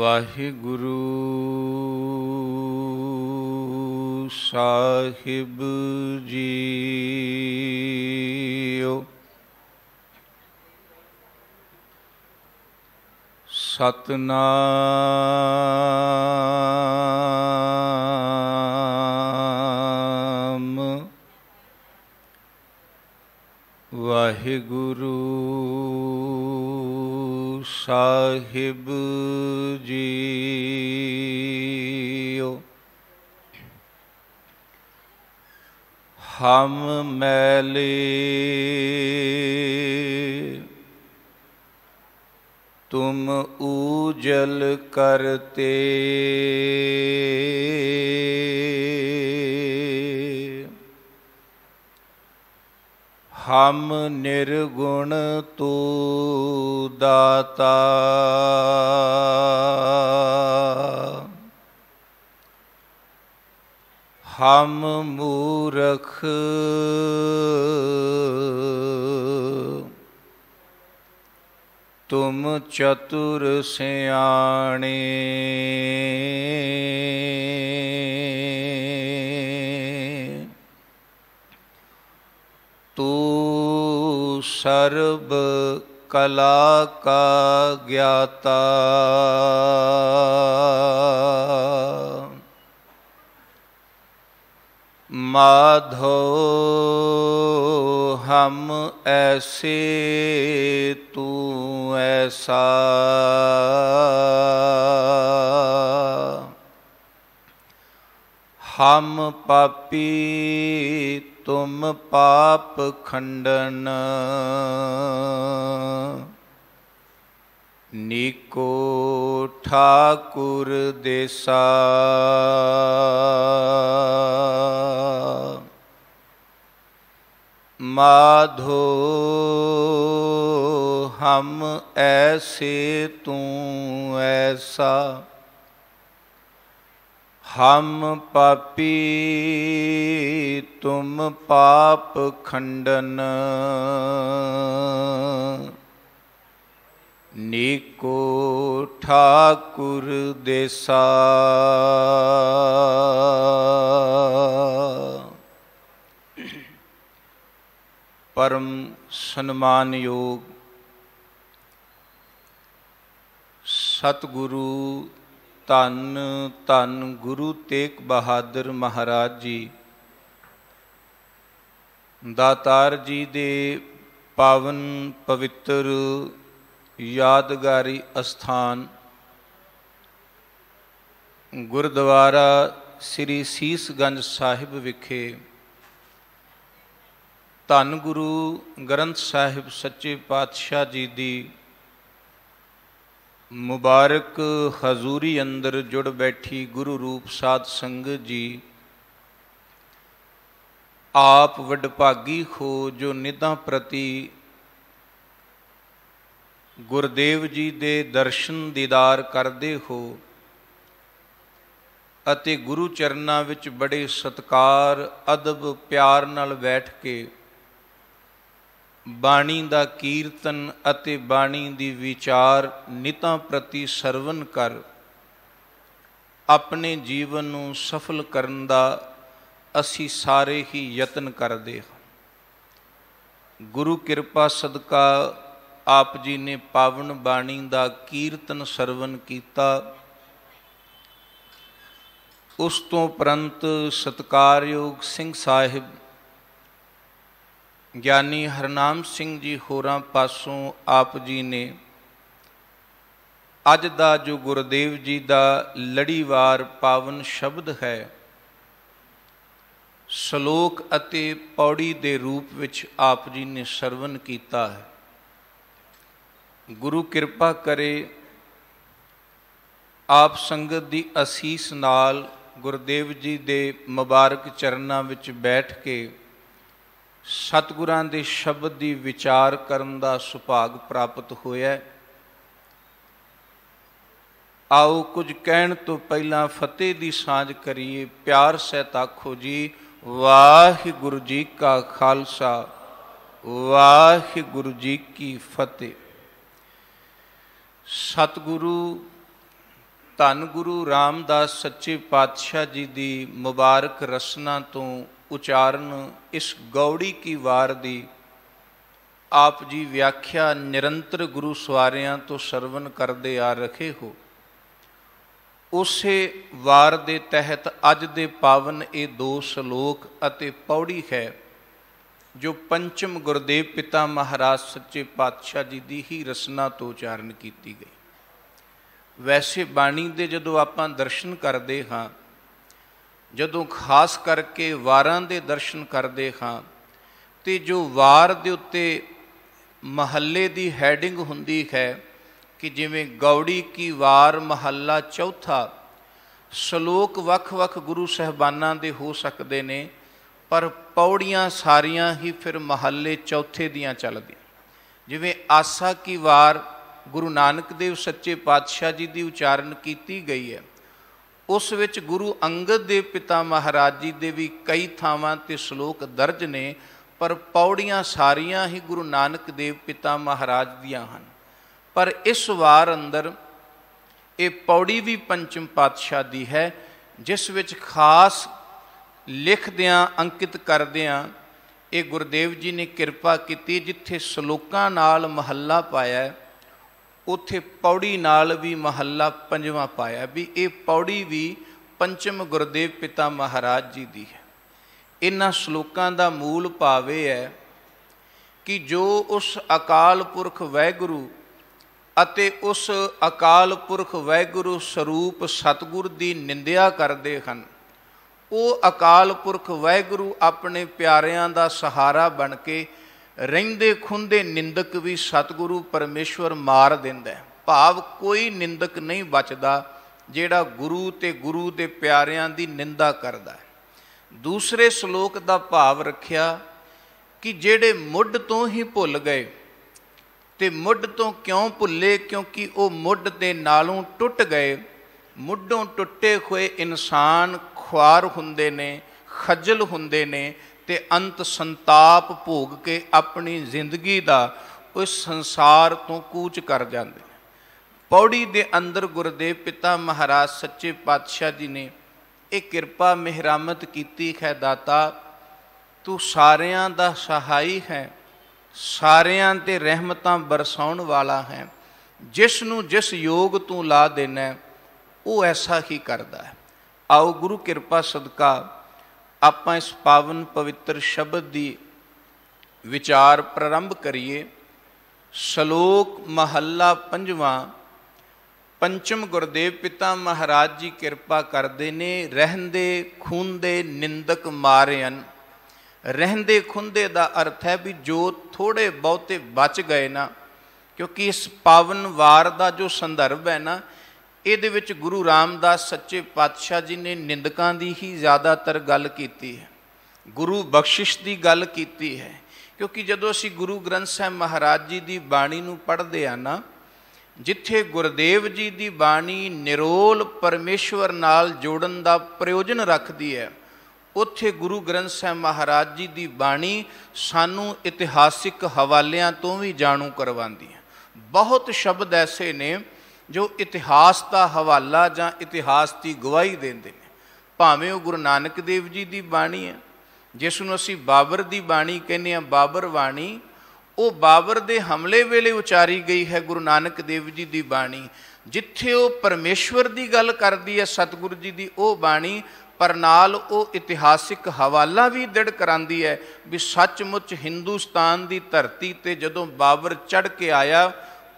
ਵਾਹਿਗੁਰੂ ਸਾਹਿਬ JIO. Satnam Waheguru ਸਾਹਿਬ JIO. ਹਮ ਮੈਲੇ तुम ऊजल करते, हम निर्गुण तू दाता। हम मूर्ख तुम चतुर सियाणे। तू सर्व कला का ज्ञाता। माधो हम ऐसे तू ऐसा। हम पापी तुम पाप खंडन। नीको ठाकुर देसा। माधो हम ऐसे तू ऐसा। हम पापी तुम पाप खंडन। नीको ठाकुर देसा। परम सन्मान योग सतगुरु धन धन गुरु तेग बहादुर महाराज जी दातार जी दे पावन पवित्र यादगारी अस्थान गुरुद्वारा श्री सीसगंज साहिब विखे धन गुरु ग्रंथ साहिब सच्चे पातशाह जी दी मुबारक हजूरी अंदर जुड़ बैठी गुरु रूप साध संगत जी। आप वडभागी हो जो निधां प्रति गुरदेव जी दे दर्शन दीदार करदे हो अते गुरु चरनां विच बड़े सत्कार अदब प्यार नाल बैठ के बाणी दा कीर्तन अते बाणी दी विचार नितां प्रति सरवण कर अपने जीवन नूं सफल करन दा असी सारे ही यतन करदे हां। गुरु कृपा सदका आप जी ने पावन बाणी दा कीर्तन सरवण कीता। उस तो उपरंत सत्कारयोग सिंह साहिब ਗਿਆਨੀ ਹਰਨਾਮ ਸਿੰਘ ਜੀ ਹੋਰਾਂ ਪਾਸੋਂ ਆਪ ਜੀ ਨੇ ਅੱਜ ਦਾ ਜੋ ਗੁਰਦੇਵ ਜੀ ਦਾ ਲੜੀਵਾਰ ਪਾਵਨ ਸ਼ਬਦ ਹੈ ਸ਼ਲੋਕ ਅਤੇ ਪੌੜੀ ਦੇ ਰੂਪ ਵਿੱਚ ਆਪ ਜੀ ਨੇ ਸਰਵਣ ਕੀਤਾ ਹੈ। ਗੁਰੂ ਕਿਰਪਾ ਕਰੇ ਆਪ ਸੰਗਤ ਦੀ ਅਸੀਸ ਨਾਲ ਗੁਰਦੇਵ ਜੀ ਦੇ ਮੁਬਾਰਕ ਚਰਨਾਂ ਵਿੱਚ ਬੈਠ ਕੇ सतगुरां दे शब्द की विचार करन दा सुभाग प्राप्त होया। आओ कुछ कहण तो पहला फतेह दी सांझ करिए। प्यार सहित आखो जी वाहिगुरु जी का खालसा वाहिगुरु जी की फतेह। सतगुरु ਧੰਨ ਗੁਰੂ ਰਾਮਦਾਸ ਸੱਚੇ ਪਾਤਸ਼ਾਹ ਜੀ ਦੀ ਮੁਬਾਰਕ ਰਸਨਾ ਤੋਂ ਉਚਾਰਨ ਇਸ ਗੌੜੀ ਕੀ ਵਾਰ ਦੀ ਆਪ ਜੀ ਵਿਆਖਿਆ ਨਿਰੰਤਰ ਗੁਰੂ ਸਵਾਰਿਆਂ ਤੋਂ ਸਰਵਨ ਕਰਦੇ ਆ ਰਹੇ ਹੋ। ਉਸੇ ਵਾਰ ਦੇ ਤਹਿਤ ਅੱਜ ਦੇ ਪਾਵਨ ਇਹ 2 ਸ਼ਲੋਕ ਅਤੇ ਪੌੜੀ ਹੈ ਜੋ ਪੰਚਮ ਗੁਰਦੇਵ ਪਿਤਾ ਮਹਾਰਾਜ ਸੱਚੇ ਪਾਤਸ਼ਾਹ ਜੀ ਦੀ ਹੀ ਰਸਨਾ ਤੋਂ ਉਚਾਰਨ ਕੀਤੀ ਗਈ। ਵੈਸੇ ਬਾਣੀ ਦੇ ਜਦੋਂ ਆਪਾਂ ਦਰਸ਼ਨ ਕਰਦੇ ਹਾਂ, ਜਦੋਂ ਖਾਸ ਕਰਕੇ ਵਾਰਾਂ ਦੇ ਦਰਸ਼ਨ ਕਰਦੇ ਹਾਂ, ਤੇ ਜੋ ਵਾਰ ਦੇ ਉੱਤੇ ਮਹੱਲੇ ਦੀ ਹੈਡਿੰਗ ਹੁੰਦੀ ਹੈ ਕਿ ਜਿਵੇਂ ਗੌੜੀ ਕੀ ਵਾਰ ਮਹੱਲਾ ਚੌਥਾ, ਸ਼ਲੋਕ ਵੱਖ-ਵੱਖ ਗੁਰੂ ਸਾਹਿਬਾਨਾਂ ਦੇ ਹੋ ਸਕਦੇ ਨੇ, ਪਰ ਪੌੜੀਆਂ ਸਾਰੀਆਂ ਹੀ ਫਿਰ ਮਹੱਲੇ ਚੌਥੇ ਦੀਆਂ ਚੱਲਦੀਆਂ। ਜਿਵੇਂ ਆਸਾ ਕੀ ਵਾਰ ਗੁਰੂ ਨਾਨਕ ਦੇਵ ਸੱਚੇ ਪਾਤਸ਼ਾਹ ਜੀ ਦੀ ਉਚਾਰਨ ਕੀਤੀ ਗਈ ਹੈ, ਉਸ ਵਿੱਚ ਗੁਰੂ ਅੰਗਦ ਦੇਵ ਪਿਤਾ ਮਹਾਰਾਜ ਜੀ ਦੇ ਵੀ ਕਈ ਥਾਵਾਂ 'ਤੇ ਸ਼ਲੋਕ ਦਰਜ ਨੇ, ਪਰ ਪੌੜੀਆਂ ਸਾਰੀਆਂ ਹੀ ਗੁਰੂ ਨਾਨਕ ਦੇਵ ਪਿਤਾ ਮਹਾਰਾਜ ਦੀਆਂ ਹਨ। ਪਰ ਇਸ ਵਾਰ ਅੰਦਰ ਇਹ ਪੌੜੀ ਵੀ ਪੰਚਮ ਪਾਤਸ਼ਾਹ ਦੀ ਹੈ, ਜਿਸ ਵਿੱਚ ਖਾਸ ਲਿਖਦਿਆਂ ਅੰਕਿਤ ਕਰਦਿਆਂ ਇਹ ਗੁਰਦੇਵ ਜੀ ਨੇ ਕਿਰਪਾ ਕੀਤੀ, ਜਿੱਥੇ ਸ਼ਲੋਕਾਂ ਨਾਲ ਮਹੱਲਾ ਪਾਇਆ ਉੱਥੇ ਪੌੜੀ ਨਾਲ ਵੀ ਮਹੱਲਾ ਪੰਜਵਾਂ ਪਾਇਆ, ਵੀ ਇਹ ਪੌੜੀ ਵੀ ਪੰਚਮ ਗੁਰਦੇਵ ਪਿਤਾ ਮਹਾਰਾਜ ਜੀ ਦੀ ਹੈ। ਇਹਨਾਂ ਸ਼ਲੋਕਾਂ ਦਾ ਮੂਲ ਭਾਵ ਇਹ ਹੈ ਕਿ ਜੋ ਉਸ ਅਕਾਲ ਪੁਰਖ ਵਾਹਿਗੁਰੂ ਅਤੇ ਉਸ ਅਕਾਲ ਪੁਰਖ ਵਾਹਿਗੁਰੂ ਸਰੂਪ ਸਤਿਗੁਰ ਦੀ ਨਿੰਦਿਆ ਕਰਦੇ ਹਨ, ਉਹ ਅਕਾਲ ਪੁਰਖ ਵਾਹਿਗੁਰੂ ਆਪਣੇ ਪਿਆਰਿਆਂ ਦਾ ਸਹਾਰਾ ਬਣ ਕੇ ਰਹਿੰਦੇ ਖੁੰਦੇ ਨਿੰਦਕ ਵੀ ਸਤਿਗੁਰੂ ਪਰਮੇਸ਼ਵਰ ਮਾਰ ਦਿੰਦਾ। ਭਾਵ ਕੋਈ ਨਿੰਦਕ ਨਹੀਂ ਬਚਦਾ ਜਿਹੜਾ ਗੁਰੂ ਤੇ ਗੁਰੂ ਦੇ ਪਿਆਰਿਆਂ ਦੀ ਨਿੰਦਾ ਕਰਦਾ। ਦੂਸਰੇ ਸ਼ਲੋਕ ਦਾ ਭਾਵ ਰੱਖਿਆ ਕਿ ਜਿਹੜੇ ਮੁੱਢ ਤੋਂ ਹੀ ਭੁੱਲ ਗਏ, ਤੇ ਮੁੱਢ ਤੋਂ ਕਿਉਂ ਭੁੱਲੇ? ਕਿਉਂਕਿ ਉਹ ਮੁੱਢ ਦੇ ਨਾਲੋਂ ਟੁੱਟ ਗਏ। ਮੁੱਢੋਂ ਟੁੱਟੇ ਹੋਏ ਇਨਸਾਨ ਖੁਆਰ ਹੁੰਦੇ ਨੇ, ਖੱਜਲ ਹੁੰਦੇ ਨੇ, ਤੇ ਅੰਤ ਸੰਤਾਪ ਭੋਗ ਕੇ ਆਪਣੀ ਜ਼ਿੰਦਗੀ ਦਾ ਉਸ ਸੰਸਾਰ ਤੋਂ ਕੂਚ ਕਰ ਜਾਂਦੇ ਨੇ। ਪੌੜੀ ਦੇ ਅੰਦਰ ਗੁਰਦੇਵ ਪਿਤਾ ਮਹਾਰਾਜ ਸੱਚੇ ਪਾਤਸ਼ਾਹ ਜੀ ਨੇ ਇਹ ਕਿਰਪਾ ਮਿਹਰਾਮਤ ਕੀਤੀ ਹੈ। ਦਾਤਾ ਤੂੰ ਸਾਰਿਆਂ ਦਾ ਸਹਾਈ ਹੈ, ਸਾਰਿਆਂ 'ਤੇ ਰਹਿਮਤਾਂ ਬਰਸਾਉਣ ਵਾਲਾ ਹੈ, ਜਿਸ ਨੂੰ ਜਿਸ ਯੋਗ ਤੂੰ ਲਾ ਦੇਣਾ ਉਹ ਐਸਾ ਹੀ ਕਰਦਾ ਹੈ। ਆਓ ਗੁਰੂ ਕਿਰਪਾ ਸਦਕਾ ਆਪਾਂ ਇਸ ਪਾਵਨ ਪਵਿੱਤਰ ਸ਼ਬਦ ਦੀ ਵਿਚਾਰ ਪ੍ਰਾਰੰਭ ਕਰੀਏ। ਸ਼ਲੋਕ ਮਹੱਲਾ ਪੰਜਵਾਂ। ਪੰਚਮ ਗੁਰਦੇਵ ਪਿਤਾ ਮਹਾਰਾਜ ਜੀ ਕਿਰਪਾ ਕਰਦੇ ਨੇ, ਰਹਿੰਦੇ ਖੁੰਦੇ ਨਿੰਦਕ ਮਾਰਿਅਨ। ਰਹਿੰਦੇ ਖੁੰਦੇ ਦਾ ਅਰਥ ਹੈ ਵੀ ਜੋ ਥੋੜ੍ਹੇ ਬਹੁਤੇ ਬਚ ਗਏ ਨਾ, ਕਿਉਂਕਿ ਇਸ ਪਾਵਨ ਵਾਰ ਦਾ ਜੋ ਸੰਦਰਭ ਹੈ ਨਾ, ਇਹਦੇ ਵਿੱਚ ਗੁਰੂ ਰਾਮਦਾਸ ਸੱਚੇ ਪਾਤਸ਼ਾਹ ਜੀ ਨੇ ਨਿੰਦਕਾਂ ਦੀ ਹੀ ਜ਼ਿਆਦਾਤਰ ਗੱਲ ਕੀਤੀ ਹੈ, ਗੁਰੂ ਬਖਸ਼ਿਸ਼ ਦੀ ਗੱਲ ਕੀਤੀ ਹੈ। ਕਿਉਂਕਿ ਜਦੋਂ ਅਸੀਂ ਗੁਰੂ ਗ੍ਰੰਥ ਸਾਹਿਬ ਮਹਾਰਾਜ ਜੀ ਦੀ ਬਾਣੀ ਨੂੰ ਪੜ੍ਹਦੇ ਹਾਂ ਨਾ, ਜਿੱਥੇ ਗੁਰਦੇਵ ਜੀ ਦੀ ਬਾਣੀ ਨਿਰੋਲ ਪਰਮੇਸ਼ਵਰ ਨਾਲ ਜੋੜਨ ਦਾ ਪ੍ਰਯੋਜਨ ਰੱਖਦੀ ਹੈ, ਉੱਥੇ ਗੁਰੂ ਗ੍ਰੰਥ ਸਾਹਿਬ ਮਹਾਰਾਜ ਜੀ ਦੀ ਬਾਣੀ ਸਾਨੂੰ ਇਤਿਹਾਸਿਕ ਹਵਾਲਿਆਂ ਤੋਂ ਵੀ ਜਾਣੂ ਕਰਵਾਉਂਦੀ ਹੈ। ਬਹੁਤ ਸ਼ਬਦ ਐਸੇ ਨੇ ਜੋ ਇਤਿਹਾਸ ਦਾ ਹਵਾਲਾ ਜਾਂ ਇਤਿਹਾਸ ਦੀ ਗਵਾਹੀ ਦਿੰਦੇ ਨੇ। ਭਾਵੇਂ ਉਹ ਗੁਰੂ ਨਾਨਕ ਦੇਵ ਜੀ ਦੀ ਬਾਣੀ ਹੈ, ਜਿਸ ਨੂੰ ਅਸੀਂ ਬਾਬਰ ਦੀ ਬਾਣੀ ਕਹਿੰਦੇ ਹਾਂ, ਬਾਬਰ ਬਾਣੀ, ਉਹ ਬਾਬਰ ਦੇ ਹਮਲੇ ਵੇਲੇ ਉਚਾਰੀ ਗਈ ਹੈ ਗੁਰੂ ਨਾਨਕ ਦੇਵ ਜੀ ਦੀ ਬਾਣੀ। ਜਿੱਥੇ ਉਹ ਪਰਮੇਸ਼ਵਰ ਦੀ ਗੱਲ ਕਰਦੀ ਹੈ ਸਤਿਗੁਰੂ ਜੀ ਦੀ ਉਹ ਬਾਣੀ, ਪਰ ਨਾਲ ਉਹ ਇਤਿਹਾਸਿਕ ਹਵਾਲਾ ਵੀ ਦ੍ਰਿੜ ਕਰਾਉਂਦੀ ਹੈ ਵੀ ਸੱਚਮੁੱਚ ਹਿੰਦੁਸਤਾਨ ਦੀ ਧਰਤੀ 'ਤੇ ਜਦੋਂ ਬਾਬਰ ਚੜ੍ਹ ਕੇ ਆਇਆ,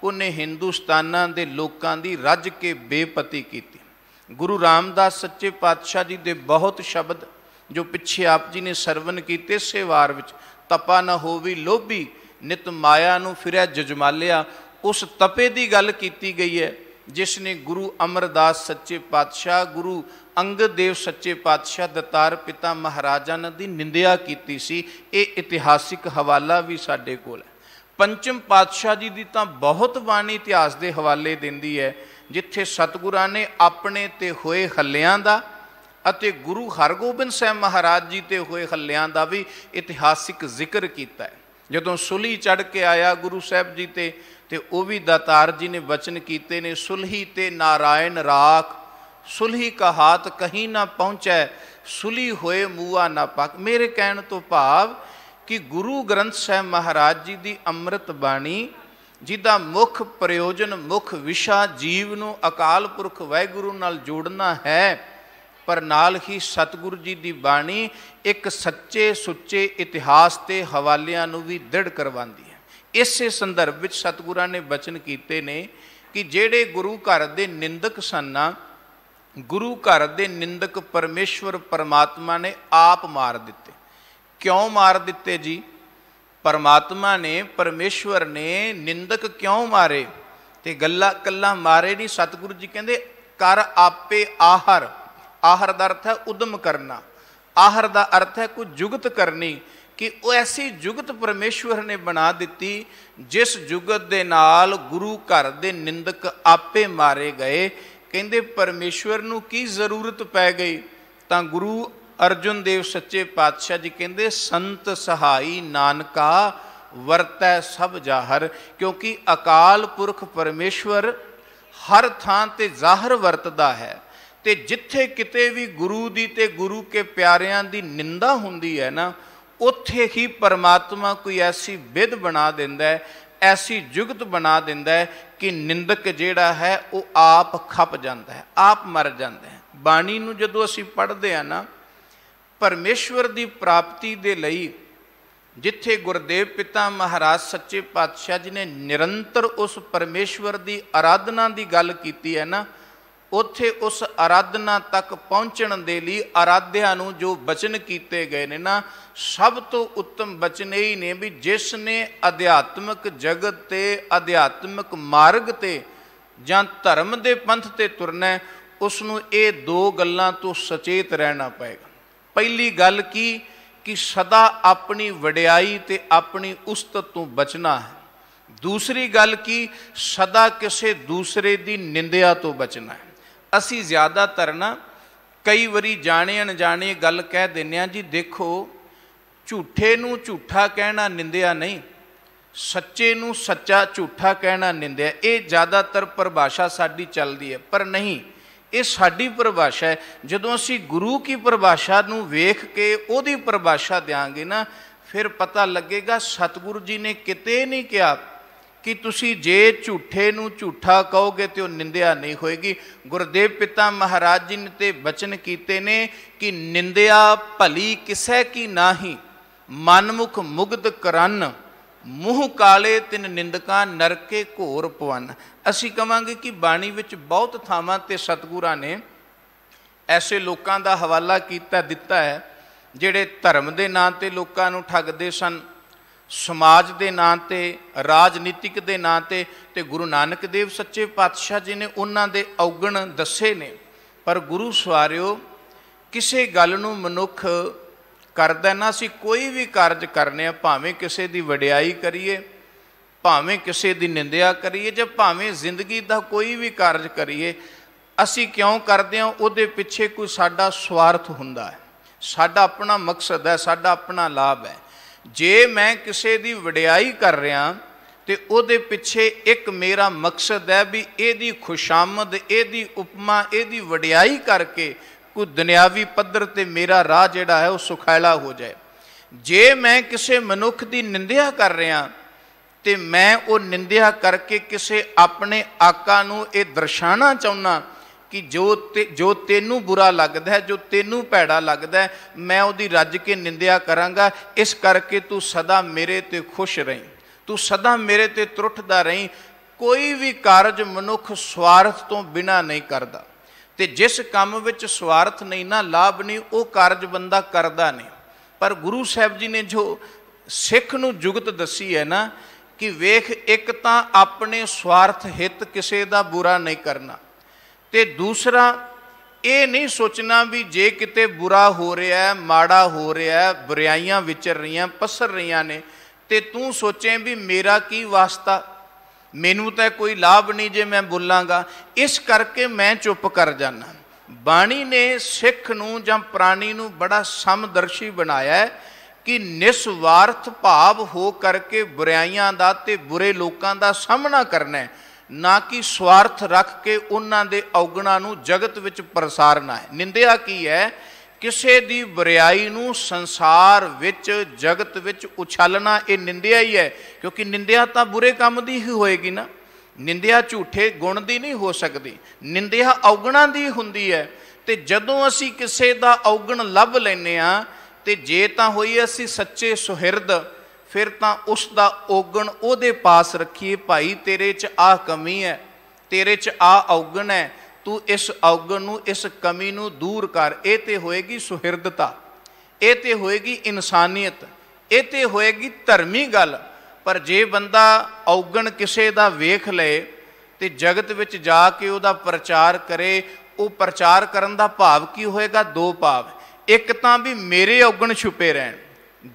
ਉਹਨੇ ਹਿੰਦੁਸਤਾਨਾਂ ਦੇ ਲੋਕਾਂ ਦੀ ਰੱਜ ਕੇ ਬੇਪਤੀ ਕੀਤੀ। ਗੁਰੂ ਰਾਮਦਾਸ ਸੱਚੇ ਪਾਤਸ਼ਾਹ ਜੀ ਦੇ ਬਹੁਤ ਸ਼ਬਦ ਜੋ ਪਿੱਛੇ ਆਪ ਜੀ ਨੇ ਸਰਵਨ ਕੀਤੇ ਇਸੇ ਵਾਰ ਵਿੱਚ, ਤਪਾ ਨਾ ਹੋਵੀ ਲੋਭੀ ਨਿਤ ਮਾਇਆ ਨੂੰ ਫਿਰਿਆ ਜਜਮਾਲਿਆ, ਉਸ ਤਪੇ ਦੀ ਗੱਲ ਕੀਤੀ ਗਈ ਹੈ ਜਿਸ ਨੇ ਗੁਰੂ ਅਮਰਦਾਸ ਸੱਚੇ ਪਾਤਸ਼ਾਹ, ਗੁਰੂ ਅੰਗਦ ਦੇਵ ਸੱਚੇ ਪਾਤਸ਼ਾਹ, ਦਤਾਰ ਪਿਤਾ ਮਹਾਰਾਜਾਂ ਦੀ ਨਿੰਦਿਆ ਕੀਤੀ ਸੀ। ਇਹ ਇਤਿਹਾਸਿਕ ਹਵਾਲਾ ਵੀ ਸਾਡੇ ਕੋਲ ਹੈ। ਪੰਚਮ ਪਾਤਸ਼ਾਹ ਜੀ ਦੀ ਤਾਂ ਬਹੁਤ ਬਾਣੀ ਇਤਿਹਾਸ ਦੇ ਹਵਾਲੇ ਦਿੰਦੀ ਹੈ, ਜਿੱਥੇ ਸਤਿਗੁਰਾਂ ਨੇ ਆਪਣੇ 'ਤੇ ਹੋਏ ਹੱਲਿਆਂ ਦਾ ਅਤੇ ਗੁਰੂ ਹਰਗੋਬਿੰਦ ਸਾਹਿਬ ਮਹਾਰਾਜ ਜੀ 'ਤੇ ਹੋਏ ਹੱਲਿਆਂ ਦਾ ਵੀ ਇਤਿਹਾਸਿਕ ਜ਼ਿਕਰ ਕੀਤਾ ਹੈ। ਜਦੋਂ ਸੁਲ੍ਹੀ ਚੜ੍ਹ ਕੇ ਆਇਆ ਗੁਰੂ ਸਾਹਿਬ ਜੀ ਤੇ ਉਹ ਵੀ ਦਾਤਾਰ ਜੀ ਨੇ ਬਚਨ ਕੀਤੇ ਨੇ, ਸੁਲ੍ਹੀ ਤੇ ਨਾਰਾਇਣ ਰਾਖ, ਸੁਲ੍ਹੀ ਕਾ ਹਾਥ ਕਹੀਂ ਨਾ ਪਹੁੰਚੈ, ਸੁਲ੍ਹੀ ਹੋਏ ਮੂਆ ਨਾ ਪਾਕ। ਮੇਰੇ ਕਹਿਣ ਤੋਂ ਭਾਵ ਕਿ ਗੁਰੂ ਗ੍ਰੰਥ ਸਾਹਿਬ ਮਹਾਰਾਜ ਜੀ ਦੀ ਅੰਮ੍ਰਿਤ ਬਾਣੀ, ਜਿਹਦਾ ਮੁੱਖ ਪ੍ਰਯੋਜਨ, ਮੁੱਖ ਵਿਸ਼ਾ ਜੀਵ ਨੂੰ ਅਕਾਲ ਪੁਰਖ ਵਾਹਿਗੁਰੂ ਨਾਲ ਜੋੜਨਾ ਹੈ, ਪਰ ਨਾਲ ਹੀ ਸਤਿਗੁਰੂ ਜੀ ਦੀ ਬਾਣੀ ਇੱਕ ਸੱਚੇ ਸੁੱਚੇ ਇਤਿਹਾਸ ਤੇ ਹਵਾਲਿਆਂ ਨੂੰ ਵੀ ਦ੍ਰਿੜ ਕਰਵਾਉਂਦੀ ਹੈ। ਇਸੇ ਸੰਦਰਭ ਵਿੱਚ ਸਤਿਗੁਰਾਂ ਨੇ ਬਚਨ ਕੀਤੇ ਨੇ ਕਿ ਜਿਹੜੇ ਗੁਰੂ ਘਰ ਦੇ ਨਿੰਦਕ ਸਨ, ਗੁਰੂ ਘਰ ਦੇ ਨਿੰਦਕ ਪਰਮੇਸ਼ਵਰ ਪਰਮਾਤਮਾ ਨੇ ਆਪ ਮਾਰ ਦਿੱਤੇ। ਕਿਉਂ ਮਾਰ ਦਿੱਤੇ ਜੀ? ਪਰਮਾਤਮਾ ਨੇ, ਪਰਮੇਸ਼ਵਰ ਨੇ ਨਿੰਦਕ ਕਿਉਂ ਮਾਰੇ? ਤੇ ਗੱਲਾਂ ਕੱਲਾ ਮਾਰੇ ਨਹੀਂ, ਸਤਿਗੁਰੂ ਜੀ ਕਹਿੰਦੇ ਕਰ ਆਪੇ ਆਹਰ। ਆਹਰ ਦਾ ਅਰਥ ਹੈ ਉਦਮ ਕਰਨਾ, ਆਹਰ ਦਾ ਅਰਥ ਹੈ ਕੋਈ ਜੁਗਤ ਕਰਨੀ, ਕਿ ਉਹ ਐਸੀ ਜੁਗਤ ਪਰਮੇਸ਼ਵਰ ਨੇ ਬਣਾ ਦਿੱਤੀ ਜਿਸ ਜੁਗਤ ਦੇ ਨਾਲ ਗੁਰੂ ਘਰ ਦੇ ਨਿੰਦਕ ਆਪੇ ਮਾਰੇ ਗਏ। ਕਹਿੰਦੇ ਪਰਮੇਸ਼ਵਰ ਨੂੰ ਕੀ ਜ਼ਰੂਰਤ ਪੈ ਗਈ? ਤਾਂ ਗੁਰੂ ਅਰਜੁਨ ਦੇਵ ਸੱਚੇ ਪਾਤਸ਼ਾਹ ਜੀ ਕਹਿੰਦੇ ਸੰਤ ਸਹਾਈ ਨਾਨਕਾ ਵਰਤੈ ਸਭ ਜ਼ਾਹਰ। ਕਿਉਂਕਿ ਅਕਾਲ ਪੁਰਖ ਪਰਮੇਸ਼ਵਰ ਹਰ ਥਾਂ ਤੇ ਜ਼ਾਹਰ ਵਰਤਦਾ ਹੈ, ਤੇ ਜਿੱਥੇ ਕਿਤੇ ਵੀ ਗੁਰੂ ਦੀ ਤੇ ਗੁਰੂ ਕੇ ਪਿਆਰਿਆਂ ਦੀ ਨਿੰਦਾ ਹੁੰਦੀ ਹੈ ਨਾ, ਉੱਥੇ ਹੀ ਪਰਮਾਤਮਾ ਕੋਈ ਐਸੀ ਵਿਧ ਬਣਾ ਦਿੰਦਾ ਹੈ, ਐਸੀ ਜੁਗਤ ਬਣਾ ਦਿੰਦਾ ਹੈ ਕਿ ਨਿੰਦਕ ਜਿਹੜਾ ਹੈ ਉਹ ਆਪ ਖਪ ਜਾਂਦਾ ਹੈ, ਆਪ ਮਰ ਜਾਂਦਾ ਹੈ। ਬਾਣੀ ਨੂੰ ਜਦੋਂ ਅਸੀਂ ਪੜ੍ਹਦੇ ਹਾਂ ਨਾ, ਪਰਮੇਸ਼ਵਰ ਦੀ ਪ੍ਰਾਪਤੀ ਦੇ ਲਈ ਜਿੱਥੇ ਗੁਰਦੇਵ ਪਿਤਾ ਮਹਾਰਾਜ ਸੱਚੇ ਪਾਤਸ਼ਾਹ ਜੀ ਨੇ ਨਿਰੰਤਰ ਉਸ ਪਰਮੇਸ਼ਵਰ ਦੀ ਆਰਾਧਨਾ ਦੀ ਗੱਲ ਕੀਤੀ ਹੈ ਨਾ, ਉੱਥੇ ਉਸ ਆਰਾਧਨਾ ਤੱਕ ਪਹੁੰਚਣ ਦੇ ਲਈ ਆਰਾਧਿਆ ਨੂੰ ਜੋ ਬਚਨ ਕੀਤੇ ਗਏ ਨੇ ਨਾ, ਸਭ ਤੋਂ ਉੱਤਮ ਬਚਨ ਇਹ ਹੀ ਨੇ ਵੀ ਜਿਸ ਨੇ ਅਧਿਆਤਮਿਕ ਜਗਤ ਤੇ ਅਧਿਆਤਮਿਕ ਮਾਰਗ ਤੇ ਜਾਂ ਧਰਮ ਦੇ ਪੰਥ ਤੇ ਤੁਰਨਾ, ਉਸ ਨੂੰ ਇਹ ਦੋ ਗੱਲਾਂ ਤੋਂ ਸੁਚੇਤ ਰਹਿਣਾ ਪਏਗਾ। ਪਹਿਲੀ ਗੱਲ ਕੀ ਕਿ ਸਦਾ ਆਪਣੀ ਵਡਿਆਈ ਤੇ ਆਪਣੀ ਉਸਤਤ ਤੋਂ ਬਚਣਾ ਹੈ। ਦੂਸਰੀ ਗੱਲ ਕੀ, ਸਦਾ ਕਿਸੇ ਦੂਸਰੇ ਦੀ ਨਿੰਦਿਆ ਤੋਂ ਬਚਣਾ ਹੈ। ਅਸੀਂ ਜ਼ਿਆਦਾਤਰ ਨਾ ਕਈ ਵਾਰੀ ਜਾਣੇ ਅਣਜਾਣੇ ਗੱਲ ਕਹਿ ਦਿੰਦੇ ਹਾਂ ਜੀ, ਦੇਖੋ ਝੂਠੇ ਨੂੰ ਝੂਠਾ ਕਹਿਣਾ ਨਿੰਦਿਆ ਨਹੀਂ, ਸੱਚੇ ਨੂੰ ਸੱਚਾ ਝੂਠਾ ਕਹਿਣਾ ਨਿੰਦਿਆ। ਇਹ ਜ਼ਿਆਦਾਤਰ ਪਰਿਭਾਸ਼ਾ ਸਾਡੀ ਚੱਲਦੀ ਹੈ, ਪਰ ਨਹੀਂ, ਇਹ ਸਾਡੀ ਪਰਿਭਾਸ਼ਾ ਹੈ। ਜਦੋਂ ਅਸੀਂ ਗੁਰੂ ਕੀ ਪਰਿਭਾਸ਼ਾ ਨੂੰ ਵੇਖ ਕੇ ਉਹਦੀ ਪਰਿਭਾਸ਼ਾ ਦਿਆਂਗੇ ਨਾ, ਫਿਰ ਪਤਾ ਲੱਗੇਗਾ ਸਤਿਗੁਰੂ ਜੀ ਨੇ ਕਿਤੇ ਨਹੀਂ ਕਿਹਾ ਕਿ ਤੁਸੀਂ ਜੇ ਝੂਠੇ ਨੂੰ ਝੂਠਾ ਕਹੋਗੇ ਤੇ ਉਹ ਨਿੰਦਿਆ ਨਹੀਂ ਹੋਏਗੀ। ਗੁਰਦੇਵ ਪਿਤਾ ਮਹਾਰਾਜ ਜੀ ਨੇ ਤੇ ਬਚਨ ਕੀਤੇ ਨੇ ਕਿ ਨਿੰਦਿਆ ਭਲੀ ਕਿਸੇ ਕੀ ਨਾਹੀ, ਮਨਮੁਖ ਮੁਗਧ ਕਰਨ, ਮੂੰਹ ਕਾਲੇ ਤਿਨ ਨਿੰਦਕਾਂ ਨਰਕੇ ਘੋਰ ਪਵਨ। ਅਸੀਂ ਕਹਾਂਗੇ ਕਿ ਬਾਣੀ ਵਿੱਚ ਬਹੁਤ ਥਾਵਾਂ ਤੇ ਸਤਿਗੁਰਾਂ ਨੇ ਐਸੇ ਲੋਕਾਂ ਦਾ ਹਵਾਲਾ ਕੀਤਾ ਦਿੱਤਾ ਹੈ ਜਿਹੜੇ ਧਰਮ ਦੇ ਨਾਂ ਤੇ ਲੋਕਾਂ ਨੂੰ ਠੱਗਦੇ ਸਨ, ਸਮਾਜ ਦੇ ਨਾਂ ਤੇ, ਰਾਜਨੀਤਿਕ ਦੇ ਨਾਂ ਤੇ ਗੁਰੂ ਨਾਨਕ ਦੇਵ ਸੱਚੇ ਪਾਤਸ਼ਾਹ ਜੀ ਨੇ ਉਹਨਾਂ ਦੇ ਔਗਣ ਦੱਸੇ ਨੇ। ਪਰ ਗੁਰੂ ਸਵਾਰਿਓ, ਕਿਸੇ ਗੱਲ ਨੂੰ ਮਨੁੱਖ ਕਰਦਾ ਨਾ, ਅਸੀਂ ਕੋਈ ਵੀ ਕਾਰਜ ਕਰਨੇ ਆ, ਭਾਵੇਂ ਕਿਸੇ ਦੀ ਵਡਿਆਈ ਕਰੀਏ, ਭਾਵੇਂ ਕਿਸੇ ਦੀ ਨਿੰਦਿਆ ਕਰੀਏ, ਜਾਂ ਭਾਵੇਂ ਜ਼ਿੰਦਗੀ ਦਾ ਕੋਈ ਵੀ ਕਾਰਜ ਕਰੀਏ, ਅਸੀਂ ਕਿਉਂ ਕਰਦੇ ਹਾਂ? ਉਹਦੇ ਪਿੱਛੇ ਕੋਈ ਸਾਡਾ ਸਵਾਰਥ ਹੁੰਦਾ ਹੈ, ਸਾਡਾ ਆਪਣਾ ਮਕਸਦ ਹੈ, ਸਾਡਾ ਆਪਣਾ ਲਾਭ ਹੈ। ਜੇ ਮੈਂ ਕਿਸੇ ਦੀ ਵਡਿਆਈ ਕਰ ਰਿਹਾ ਤੇ ਉਹਦੇ ਪਿੱਛੇ ਇੱਕ ਮੇਰਾ ਮਕਸਦ ਹੈ ਵੀ ਇਹਦੀ ਖੁਸ਼ਾਮਦ, ਇਹਦੀ ਉਪਮਾ, ਇਹਦੀ ਵਡਿਆਈ ਕਰਕੇ ਕੋਈ ਦੁਨਿਆਵੀ ਪੱਧਰ ਤੇ ਮੇਰਾ ਰਾਹ ਜਿਹੜਾ ਹੈ ਉਹ ਸੁਖਾਲਾ ਹੋ ਜਾਏ। ਜੇ ਮੈਂ ਕਿਸੇ ਮਨੁੱਖ ਦੀ ਨਿੰਦਿਆ ਕਰ ਰਿਹਾ ਤੇ ਮੈਂ ਉਹ ਨਿੰਦਿਆ ਕਰਕੇ ਕਿਸੇ ਆਪਣੇ ਆਕਾ ਨੂੰ ਇਹ ਦਰਸਾਉਣਾ ਚਾਹੁੰਦਾ ਕਿ ਜੋ ਤੈਨੂੰ ਬੁਰਾ ਲੱਗਦਾ ਹੈ, ਜੋ ਤੈਨੂੰ ਭੈੜਾ ਲੱਗਦਾ ਹੈ, ਮੈਂ ਉਹਦੀ ਰੱਜ ਕੇ ਨਿੰਦਿਆ ਕਰਾਂਗਾ, ਇਸ ਕਰਕੇ ਤੂੰ ਸਦਾ ਮੇਰੇ ਤੇ ਖੁਸ਼ ਰਹੀਂ, ਤੂੰ ਸਦਾ ਮੇਰੇ ਤੇ ਤਰੁੱਠਦਾ ਰਹੀਂ। ਕੋਈ ਵੀ ਕਾਰਜ ਮਨੁੱਖ ਸਵਾਰਥ ਤੋਂ ਬਿਨਾਂ ਨਹੀਂ ਕਰਦਾ, ਤੇ ਜਿਸ ਕੰਮ ਵਿੱਚ ਸਵਾਰਥ ਨਹੀਂ ਨਾ, ਲਾਭ ਨਹੀਂ, ਉਹ ਕਾਰਜ ਬੰਦਾ ਕਰਦਾ ਨਹੀਂ। ਪਰ ਗੁਰੂ ਸਾਹਿਬ ਜੀ ਨੇ ਜੋ ਸਿੱਖ ਨੂੰ ਜੁਗਤ ਦੱਸੀ ਹੈ ਨਾ, ਕਿ ਵੇਖ, ਇੱਕ ਤਾਂ ਆਪਣੇ ਸਵਾਰਥ ਹਿੱਤ ਕਿਸੇ ਦਾ ਬੁਰਾ ਨਹੀਂ ਕਰਨਾ, ਤੇ ਦੂਸਰਾ ਇਹ ਨਹੀਂ ਸੋਚਣਾ ਵੀ ਜੇ ਕਿਤੇ ਬੁਰਾ ਹੋ ਰਿਹਾ, ਮਾੜਾ ਹੋ ਰਿਹਾ, ਬੁਰਾਈਆਂ ਵਿਚਰ ਰਹੀਆਂ, ਪਸਰ ਰਹੀਆਂ ਨੇ, ਤੇ ਤੂੰ ਸੋਚੇ ਵੀ ਮੇਰਾ ਕੀ ਵਾਸਤਾ, ਮੈਨੂੰ ਤਾਂ ਕੋਈ ਲਾਭ ਨਹੀਂ ਜੇ ਮੈਂ ਬੋਲਾਂਗਾ, ਇਸ ਕਰਕੇ ਮੈਂ ਚੁੱਪ ਕਰ ਜਾਨਾ। ਬਾਣੀ ਨੇ ਸਿੱਖ ਨੂੰ ਜਾਂ ਪ੍ਰਾਣੀ ਨੂੰ ਬੜਾ ਸਮਦਰਸ਼ੀ ਬਣਾਇਆ ਹੈ कि निस्वार्थ भाव हो करके बुराइयां दा ते बुरे लोगों का सामना करना है, ना कि स्वार्थ रख के उन्हां दे अवगुणां नूं जगत विच प्रसारना है। निंदिया की है? किसी दी बुराई नूं संसार विच जगत विच उछालना, ये निंदिया ही है। क्योंकि निंदिया तो बुरे काम दी ही होएगी ना, निंदिया झूठे गुण दी नहीं हो सकती, निंदिया अवगुणां दी हुंदी है। ते जदों असी किसी दा अवगुण लभ लैने आ ते जे तां होई असी सच्चे सुहिरद, फिर तां उस दा औगण उहदे पास रखीए, भाई तेरे च आ कमी है, तेरे च आ अवगण है, तू इस अवगण नूं इस कमी नूं दूर कर। ये तो होएगी सुहिरदता, ये तो होएगी इंसानियत, ये तो होएगी धर्मी गल। पर जे बंदा अवगण किसी दा वेख ले ते जगत विच जाके उहदा प्रचार करे, वो प्रचार करन दा भाव की होएगा? दो भाव। एक तां भी मेरे अवगण छुपे रहन,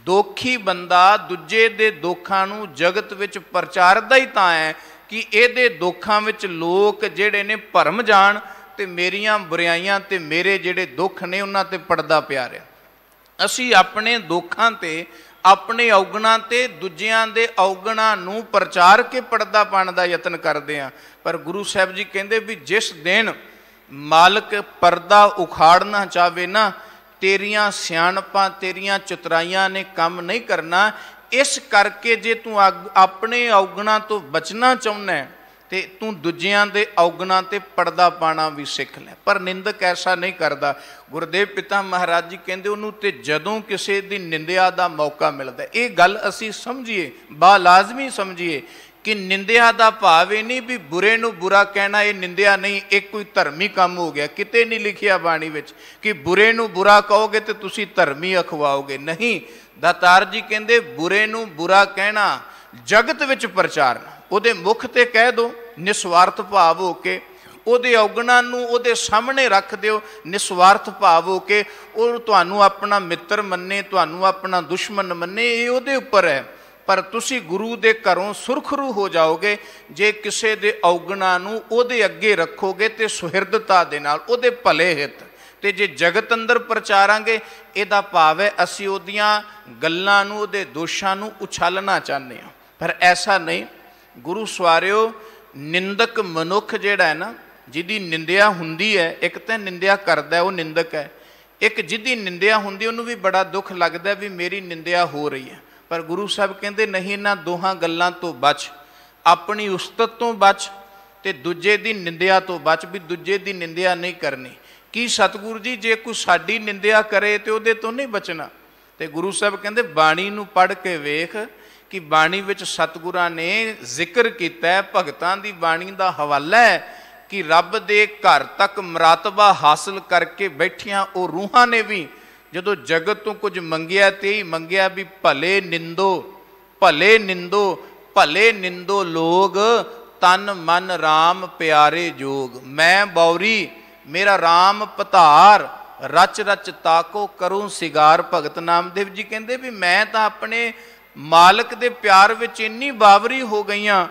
दोखी बंदा दूजे दे दोखां नूं जगत विच प्रचारदा ही तां है कि इहदे दोखां विच लोक जिहड़े ने भरम जाण ते मेरियां बुराइयां ते मेरे जिहड़े दुख ने उन्हां ते पर्दा पिया रहा। असीं अपने दोखां ते अपने अवगुणां ते दूजियां दे अवगुणां नूं प्रचार के पर्दा पाउण दा यतन करदे हां। पर गुरु साहिब जी कहंदे भी जिस दिन मालक पर्दा उखाड़ना चाहे ना, तेरियां सियाणपां तेरियां चतुराइयां ने काम नहीं करना। इस करके जे तू अपने अवगुणां तो बचना चाहुंदा है ते तू दूजियां दे अवगुणां ते पर्दा पाना भी सीख ले। पर निंदक ऐसा नहीं करता। गुरुदेव पिता महाराज जी कहंदे उन्होंने ते जदों किसी दी निंदिया दा मौका मिलता, ये गल असी समझिए, बालाजमी समझिए कि निंदिया दा भाव ये नहीं भी बुरे नूं बुरा कहना, ये निंदिया नहीं, एक कोई धर्मी काम हो गया। किते नहीं लिखिया बाणी विच कि बुरे नूं बुरा कहोगे तो तुसी धर्मी अखवाओगे, नहीं। दातार जी कहंदे बुरे नूं बुरा कहना जगत विच प्रचारना, उहदे मुख ते कह दो निस्वार्थ भाव हो के, उहदे अवगुणां नूं उहदे सामने रख दिओ निस्वार्थ भाव हो के। और तुहानूं अपना मित्र मन्ने, तुहानूं अपना दुश्मन मन्ने, ये उहदे उपर है। पर तुसी गुरु दे घरों सुरखरू हो जाओगे जे किसी दे अवगुणां नूं उहदे अगे रखोगे ते सुहिरदता दे नाल उहदे भले हित। ते जे जगत अंदर प्रचारांगे, इहदा भाव है असीं उहदियां गल्लां नूं उहदे दोषां नूं उछालना चाहते हैं। पर ऐसा नहीं। गुरु सवारिओ, निंदक मनुख जिहड़ा है ना, जिहदी निंदिया हुंदी है, एक तो निंदिया करदा है वो निंदक है, एक जिहदी निंदिया हुंदी उहनूं भी बड़ा दुख लगदा भी मेरी निंदिया हो रही है। पर गुरु साहब कहते नहीं, इन्हां दोहां गल्लां तो बच, अपनी उस्तत तो बच ते दूजे दी निंदिया तो बच, भी दूजे दी निंदिया नहीं करनी। कि सतगुरु जी जे कोई साडी निंदिया करे तो उहदे तो नहीं बचना। ते गुरु साहब कहते बाणी नूं पढ़ के वेख कि बाणी विच सतगुरां ने जिक्र कीता है, भगतां दी बाणी दा हवाला है कि रब दे घर तक मरातबा हासिल करके बैठियां वो रूहां ने भी जदों जगत तो कुछ मंगिया ते ही मंगिया भी भले निंदो, भले निंदो, भले निंदो लोग, तन मन राम प्यारे जोग। मैं बौरी मेरा राम पधार, रच रच ताको करूं सिगार। भगत नामदेव जी कहते भी मैं तो अपने मालक दे प्यार विच इन्नी बावरी हो गई हाँ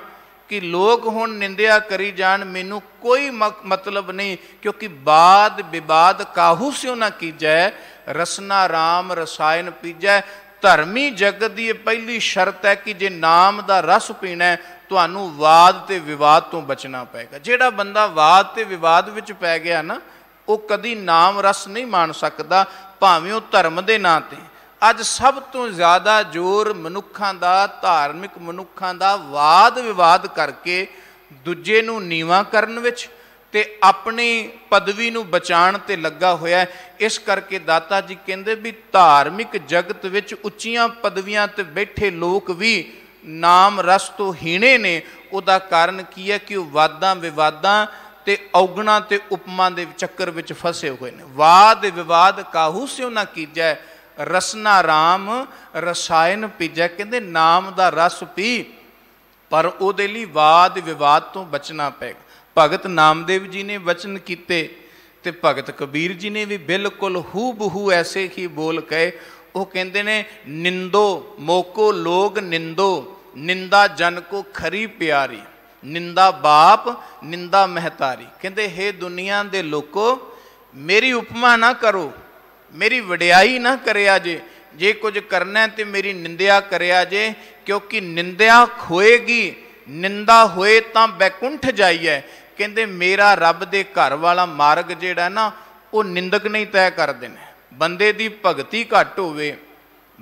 कि लोग हुण निंदिया करी जान, मैनू कोई मतलब नहीं। क्योंकि बाद विवाद काहू स्यों ना कीजै, रसना राम रसायन पीजै। धर्मी जगत की पहली शर्त है कि जे नाम का रस पीना है तुहानू वाद ते विवाद तो बचना पेगा। जिहड़ा बंदा वाद ते विवाद विच पै गया ना, वो कदी नाम रस नहीं मान सकता, भावें वो धर्म के नां ते। अज सब तो ज़्यादा जोर मनुखां दा, धार्मिक मनुखां दा वाद विवाद करके दूजे नूं नीवां करन विच ते अपनी पदवी नूं बचाण ते लगा होया। इस करके दाता जी कहंदे भी धार्मिक जगत विच उच्चियां पदवियां ते बैठे लोग भी नाम रस तो हीणे ने। उहदा कारण की है कि वह वादां विवादां ते अवगुणां ते उपमां दे चक्कर विच फसे हुए ने। वाद विवाद काहू स्यों ना कीजै, रसना राम रसायन पीजै। कहंदे नाम दा रस पी, पर उहदे लई वाद विवाद तो बचना पेगा। भगत नामदेव जी ने वचन किते ते भगत कबीर जी ने भी बिल्कुल हू बहू ऐसे ही बोल कहे। वो कहते ने निंदो मोको लोग निंदो, निंदा जन को खरी प्यारी, निंदा बाप निंदा महतारी। कहते हे दुनिया दे लोको मेरी उपमा ना करो, मेरी वडियाई ना करे जे, जे कुछ करना है तो मेरी निंदिया करिया जे, क्योंकि निंदिया होएगी, निंदा होए तो बैकुंठ जाइए। कहते मेरा रब दे घर वाला मार्ग जिहड़ा ना वो निंदक नहीं तय करते हैं। बंदे दी भगती घट होवे,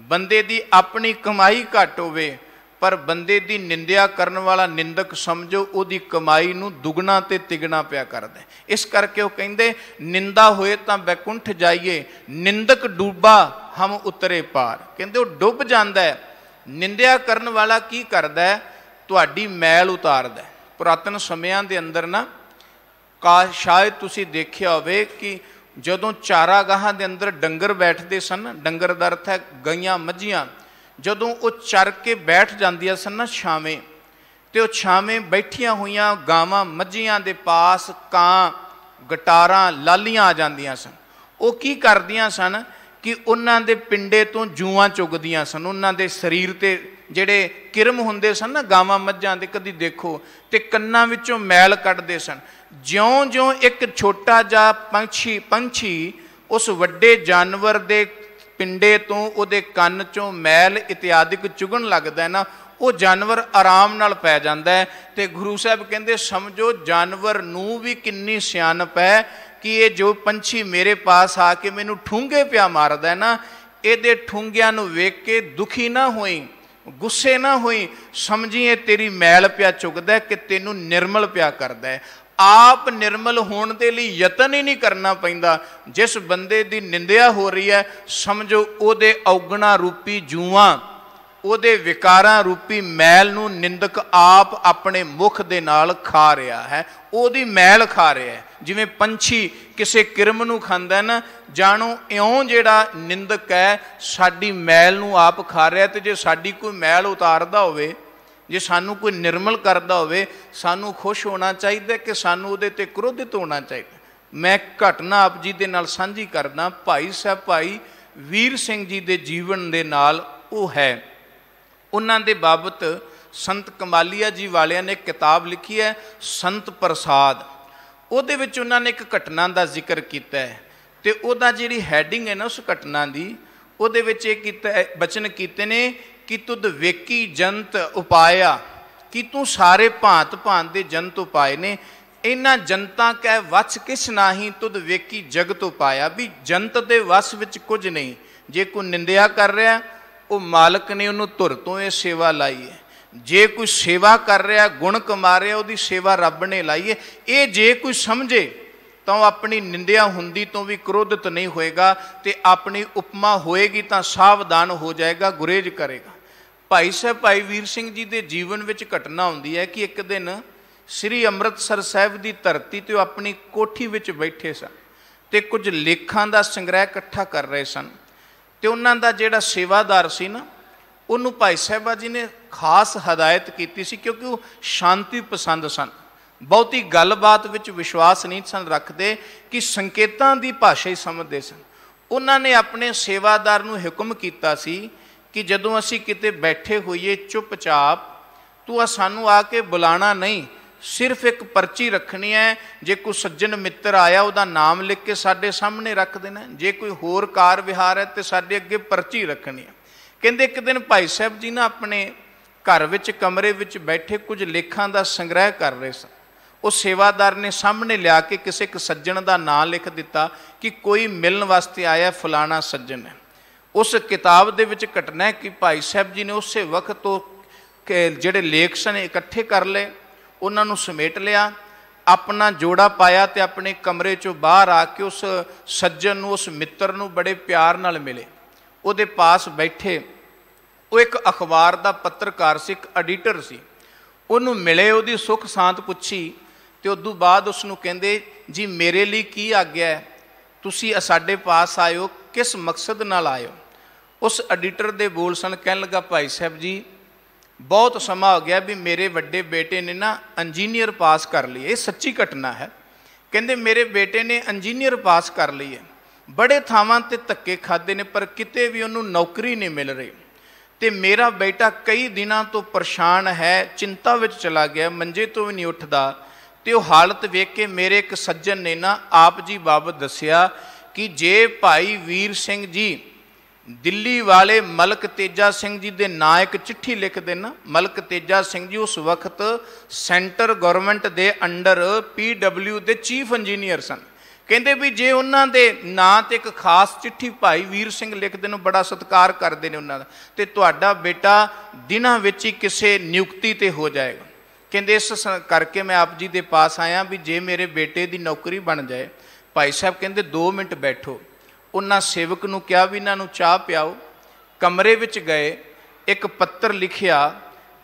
बंदे दी अपनी कमाई घट होवे, पर बंदे दी निंदिया करने वाला निंदक समझो उहदी कमाई नूं दुगना ते तिगना पिया करदा। इस करके वो कहंदे निंदा होए तां बैकुंठ जाइए, निंदक डूबा हम उतरे पार। कहंदे वो डुब जांदा है। निंदिया करने वाला की करदा है, तुहाडी मैल उतारदा है। पुरातन समयां दे अंदर ना शायद तुसीं देखिया होवे कि जदों चारागाहां दे अंदर डंगर बैठदे सन, डंगर दा अर्थ है गईयां मੱਝੀਆਂ, जदों वो चर के बैठ जांदियां सन ना छावें, तो छावें बैठिया हुई गावां मੱਝੀਆਂ दे पास कां गटारां लालियां आ जांदियां सन। वो की करदियां सन कि उन्हां दे पिंडे तो जूआं चुगदियां सन, उन्हां दे शरीर ते ਜਿਹੜੇ किरम हुंदे सन ना गावां मੱਝਾਂ ਦੇ, कदी देखो तो कन्नां विचों मैल कढ़दे सन। ज्यों ज्यों एक छोटा जा पंछी उस वड्डे जानवर दे पिंडे तो उहदे कन्न चों मैल इत्यादिक चुगण लगदा है ना, वो जानवर आराम नाल पै जांदा है। ते गुरु साहब कहंदे समझो जानवर नूं भी किन्नी सियाणप है कि ये जो पंछी मेरे पास आके मैनूं ठूंगे पिया मारदा है ना, इहदे ठूंगिਆਂ नूं वेख के दुखी ना होई, गुस्से ना होई, समझिए तेरी मैल पिया चुगदा है कि तेनू निर्मल पिया करदा है। आप निर्मल होने के लिए यतन ही नहीं करना पैंदा। जिस बंदे की निंदिया हो रही है समझो उहदे औगणा रूपी जूआं, उहदे विकारां रूपी मैल नूं निंदक आप अपने मुख दे नाल खा रहा है, उहदी मैल खा रहा है। जिवें पंछी किसी किरम नूं खांदा है ना, जानो इउं जिहड़ा निंदक है साडी मैल नूं आप खा रहा है। ते जे साडी कोई मैल उतारदा होवे, जे सानू कोई निर्मल करदा होवे, सानू खुश होना चाहिए कि सानू उहदे ते क्रोधित होना चाहिए। मैं घटना आप जी दे नाल साझी करना, भाई साहब भाई वीर सिंह जी दे जीवन दे नाल वो है। उन्हां दे बाबत संत कमालिया जी वालियां ने किताब लिखी है संत प्रसाद। उहदे विच उन्हां ने एक घटना का जिक्र किया है, तो उहदा जिहड़ी हैडिंग है ना उस घटना की, उहदे विच इह कीता है, बचन कीते ने कि तुद वेकी जंत उपाया, कि तू सारे भांत भांत दे जंत उपाए ने, इन्हां जंतां कै वस किस नाही, तुद वेकी जगत उपाया। भी जंत दे वस विच कुछ नहीं। जे कोई निंदिया कर रहा वो मालक ने उन्होंने धुर तो ये सेवा लाई है, जे कोई सेवा कर रहा गुण कमा रहा उसकी सेवा रब ने लाई है। ये जे कोई समझे तो अपनी निंदिया हुंदी तो भी क्रोधित नहीं होएगा, तो अपनी उपमा होएगी तो सावधान हो जाएगा, गुरेज करेगा। भाई साहब भाई वीर सिंह जी के जीवन में घटना होंदी है कि एक दिन श्री अमृतसर साहब की धरती तो अपनी कोठी में बैठे सन, तो कुछ लेखां का संग्रह इकट्ठा कर रहे सन। तो उन्हों का जोड़ा सेवादार सी ना, उन्होंने भाई साहबा जी ने खास हदायत की सी, क्योंकि वो शांति पसंद सन, बहुती गलबात विच विश्वास नहीं सन रखते, कि संकेतां की भाषा ही समझते सन। उन्होंने अपने सेवादार नूं हुक्म किया सी कि जदों असी किते बैठे होइए चुपचाप, तू सानू आके बुलाना नहीं, सिर्फ एक पर्ची रखनी है। जे कोई सज्जन मित्र आया उहदा नाम लिख के साडे सामने रख देना, जे कोई होर कार विहार है तो साडे अगे पर्ची रखनी है। कहंदे एक दिन भाई साहब जी ना अपने घर विच कमरे विच बैठे कुछ लेखां दा संग्रह कर रहे सन। उस सेवादार ने सामने लिया के किसी एक सज्जन का नाम लिख दिता कि कोई मिलने वास्ते आया फलाना सज्जन है। उस किताब दे विच घटना है कि भाई साहब जी ने उस वक्त तो जिहड़े लेख सन इकट्ठे कर ले, उन्होंने समेट लिया, अपना जोड़ा पाया तो अपने कमरे चों बाहर आके उस सज्जन नूं, उस मित्र नूं बड़े प्यार नाल मिले। उहदे पास बैठे, वो एक अखबार का पत्रकार सी, एक एडिटर सी। उन्होंने मिले, उहदी सुख सांत पुछी, तो उदों बाद उसनूं कहंदे जी मेरे लिए की आग्या है, तुसीं साडे पास आए हो, किस मकसद नाल आए हो। उस एडिटर दे बोल सन, कहन लगा भाई साहब जी बहुत समा हो गया भी मेरे वड्डे बेटे ने ना इंजीनियर पास कर ली है। ये सच्ची घटना है। कहंदे मेरे बेटे ने इंजीनियर पास कर ली है, बड़े थावां ते धक्के खादे ने पर किते भी उन्होंने नौकरी नहीं मिल रही, तो मेरा बेटा कई दिनों तो परेशान है, चिंता विच चला गया, मंजे तो भी नहीं उठदा। तो हालत वेख के मेरे एक सज्जन ने ना आप जी बाबत दसिया कि जे भाई वीर सिंह जी दिल्ली वाले मलक तेजा सिंह जी के नां एक चिट्ठी लिख देना। मलक तेजा सिंह जी उस वक्त सेंटर गवर्नमेंट के अंडर PW के चीफ इंजीनियर सन। कहते भी जे उन्होंने दे नां ते एक खास चिट्ठी भाई वीर सिंह लिख देन, बड़ा सत्कार करते हैं उन्होंने, तो तुहाडा बेटा दिनां विच ही किसी नियुक्ति ते हो जाएगा। कहते इस करके मैं आप जी के पास आया भी जे मेरे बेटे की नौकरी बन जाए। भाई साहब कहते 2 मिनट बैठो। उन्होंने सेवक नूं कहा भी इन्हों चाह पियाओ। कमरे विच गए, एक पत्र लिखिया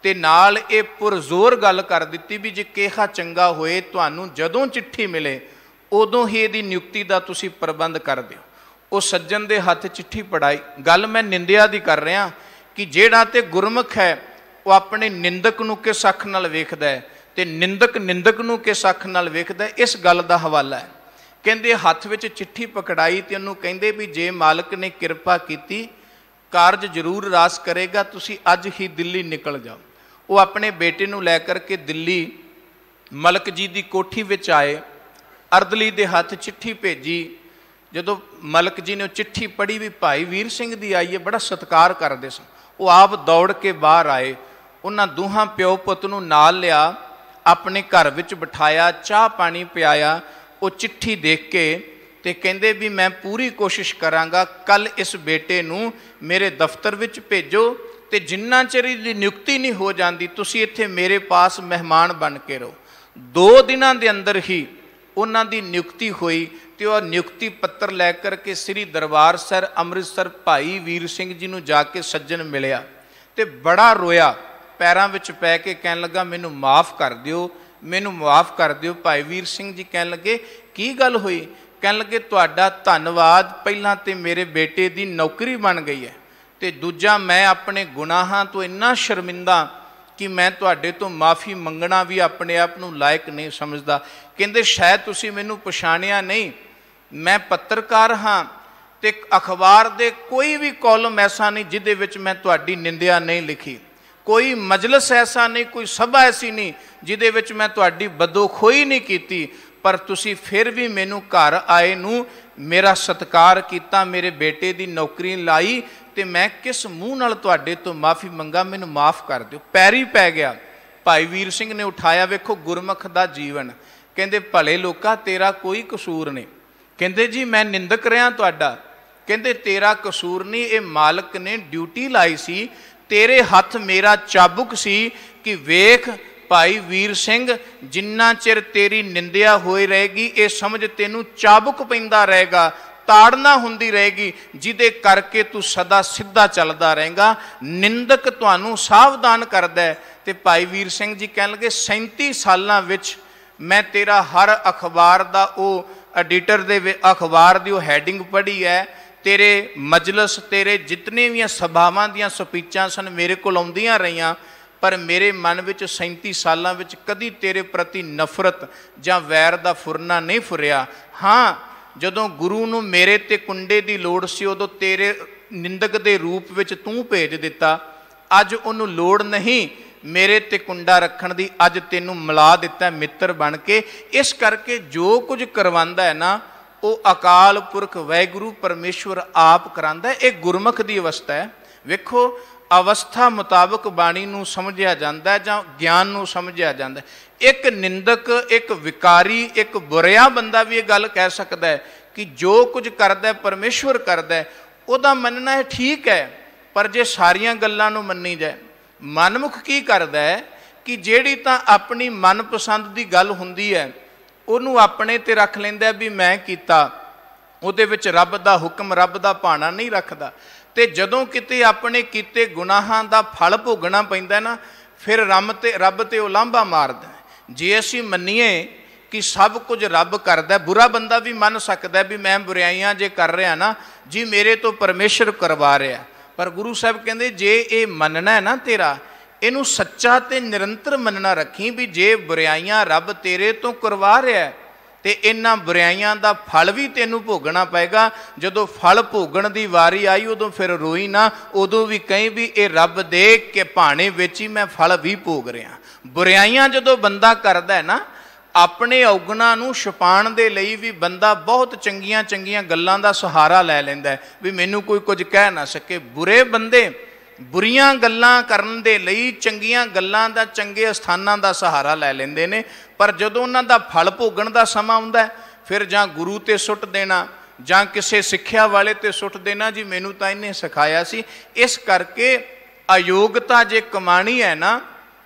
ते नाल ये पुरजोर गल कर दी भी जे किहा चंगा होए तुहानूं जदों चिट्ठी मिले उदों ही इहदी नियुक्ति का तुसीं प्रबंध कर दिओ। वो सज्जन के हथ चिट्ठी पढ़ाई। गल मैं निंदिया दी कर रहा कि जिहड़ा ते गुरमुख है वह अपने निंदक नूं किस अख नाल वेखदा है ते निंदक निंदक नूं किस अख नाल वेखदा है, इस गल का हवाला है। कहते हथ विच चिट्ठी पकड़ाई तो उन्होंने कहते भी जे मालिक ने किरपा की कारज जरूर रास करेगा, तुसीं अज ही दिल्ली निकल जाओ। वो अपने बेटे नूं लैकर के दिल्ली मलक जी की कोठी विच आए। अर्दली दे हथ चिट्ठी भेजी। जदों मलक जी ने चिट्ठी पढ़ी भी भाई वीर सिंह दी आई है, बड़ा सत्कार करते सन। वो आप दौड़ के बाहर आए। उन्होंने दोहां प्यो पुत नूं नाल लिया, अपने घर विच बिठाया, चाह पानी पियाया। वो चिट्ठी देख के ते कहंदे भी मैं पूरी कोशिश करांगा कल इस बेटे नूं मेरे दफ्तर विच भेजो ते जिन्ना चिर इहदी नियुक्ति नहीं हो जाती तुसीं इत्थे मेरे पास मेहमान बन के रहो। 2 दिनां दे अंदर ही उन्हां दी नियुक्ति हुई तो वह नियुक्ति पत्र लैकर के श्री दरबार साहिब अमृतसर भाई वीर सिंह जी नूं जाके सज्जन मिलिया ते बड़ा रोया, पैरां विच पै के कहन लगा मैनूं माफ़ कर दिओ, मैनूं माफ़ कर दिओ। भाई वीर सिंह जी कहन लगे की गल हुई? कहन लगे तुहाडा धन्नवाद, पहलां ते मेरे बेटे की नौकरी बन गई है ते दूजा मैं अपने गुनाहां तो इन्ना शर्मिंदा कि मैं तुहाडे तो माफ़ी मंगना भी अपने आप नूं लायक नहीं समझदा। कहंदे शायद तुसीं मैनूं पछाणिया नहीं, मैं पत्रकार हाँ ते अखबार दे कोई भी कॉलम ऐसा नहीं जिहदे विच मैं तुहाडी निंदिया नहीं लिखी, कोई मजलिस ऐसा नहीं, कोई सभा ऐसी नहीं जिहदे विच मैं तुहाडी बदोखोई नहीं कीती, पर तुसीं फिर भी मैनूं घर आए नूं मेरा सत्कार किया, मेरे बेटे की नौकरी लाई ते मैं किस मूँह नाल तुहाडे तो माफ़ी मंगा, मैनूं माफ़ कर दिओ। पैरी पै गया। भाई वीर सिंह ने उठाया, वेखो गुरमुख दा जीवन। कहंदे भले लोका तेरा कोई कसूर नहीं। कहंदे जी मैं निंदक रहा तुहाडा। कहंदे तेरा कसूर नहीं, ये मालिक ने ड्यूटी लाई सी, तेरे हथ मेरा चाबुक सी कि वेख भाई वीर सिंह जिन्ना चिर तेरी निंदिया होई रहेगी ये समझ तेनू चाबुक पैंदा रहेगा, ताड़ना हुंदी रहेगी, जिदे करके तू सदा सीधा चलदा रहेगा। निंदक तुहानू सावधान करदा है। ते भाई वीर सिंह जी कहन लगे 37 सालां विच मैं तेरा हर अखबार दा ओ एडिटर दे अखबार दी ओ हैडिंग पढ़ी है, तेरे मजलिस तेरे जितने भी सभावां दियां स्पीचां सन मेरे कोल आउंदियां रहियां, पर मेरे मन विच 37 सालां विच कदी तेरे प्रति नफरत जां वैर दा फुरना नहीं फुरिया। हाँ जदों गुरु नूं मेरे ते कुंडे दी लोड़ सी उदों तेरे निंदक दे रूप विच तूं भेज दिता, अज उहनूं लोड़ नहीं मेरे ते कुंडा रखण दी, अज तैनूं मिला दिता मित्र बन के। इस करके जो कुछ करवांदा है ना वो अकाल पुरख वाहिगुरू परमेश्वर आप करांदा है। ये गुरमुख दी अवस्था है। वेखो अवस्था मुताबक बाणी नूं समझिया जांदा है जां ज्ञान नूं समझिया जांदा है। एक निंदक, एक विकारी, एक बुरिया बंदा भी ये गल कह सकता है कि जो कुछ करदा है परमेश्वर करदा है, उहदा मनना है ठीक है, पर जे सारियां गल्लां नूं मन्नी जाए, मनमुख की करदा है कि जिहड़ी तां अपनी मनपसंद दी गल हुंदी है उहनूं अपने ते रख लैंदा भी मैं कीता, उहदे विच रब दा हुक्म रब दा भाणा नहीं रखदा। ते जदों किते अपने कीते गुनाहां दा फल भोगना पैंदा ना, फिर रब ते उलांभा मारदा। जे असीं मन्नीए कि सब कुछ रब करदा, बुरा बंदा भी मन सकदा भी मैं बुराइयां जे कर रहा ना जी मेरे तो परमेश्वर करवा रहा, पर गुरु साहब कहंदे जे ये मनना है ना तेरा, इनू सच्चा ते निरंतर मनना रखी भी जे बुराइयां रब तेरे तो करवा रहा है ते इन्हां बुराइयां दा फल भी तेनू भोगना पेगा। जदों फल भोगण दी वारी आई उदों फिर रोई ना, उदों भी कहीं भी ये रब दे के भाणे विच ही मैं फल भी भोग रहा। बुराइयां जदों बंदा करदा है ना ਆਪਣੇ ਔਗਣਾਂ ਨੂੰ ਛੁਪਾਉਣ ਦੇ ਲਈ ਵੀ ਬੰਦਾ ਬਹੁਤ ਚੰਗੀਆਂ ਚੰਗੀਆਂ ਗੱਲਾਂ ਦਾ ਸਹਾਰਾ ਲੈ ਲੈਂਦਾ ਵੀ ਮੈਨੂੰ ਕੋਈ ਕੁਝ ਕਹਿ ਨਾ ਸਕੇ। ਬੁਰੇ ਬੰਦੇ ਬੁਰੀਆਂ ਗੱਲਾਂ ਕਰਨ ਦੇ ਲਈ ਚੰਗੀਆਂ ਗੱਲਾਂ ਦਾ, ਚੰਗੇ ਅਸਥਾਨਾਂ ਦਾ ਸਹਾਰਾ ਲੈ ਲੈਂਦੇ ਨੇ, ਪਰ ਜਦੋਂ ਉਹਨਾਂ ਦਾ ਫਲ ਭੋਗਣ ਦਾ ਸਮਾਂ ਆਉਂਦਾ ਫਿਰ ਜਾਂ ਗੁਰੂ ਤੇ ਸੁੱਟ ਦੇਣਾ ਜਾਂ ਕਿਸੇ ਸਿੱਖਿਆ ਵਾਲੇ ਤੇ ਸੁੱਟ ਦੇਣਾ, ਜੀ ਮੈਨੂੰ ਤਾਂ ਇਹਨੇ ਸਿਖਾਇਆ ਸੀ। ਇਸ ਕਰਕੇ ਅਯੋਗਤਾ ਜੇ ਕਮਾਣੀ ਹੈ ਨਾ,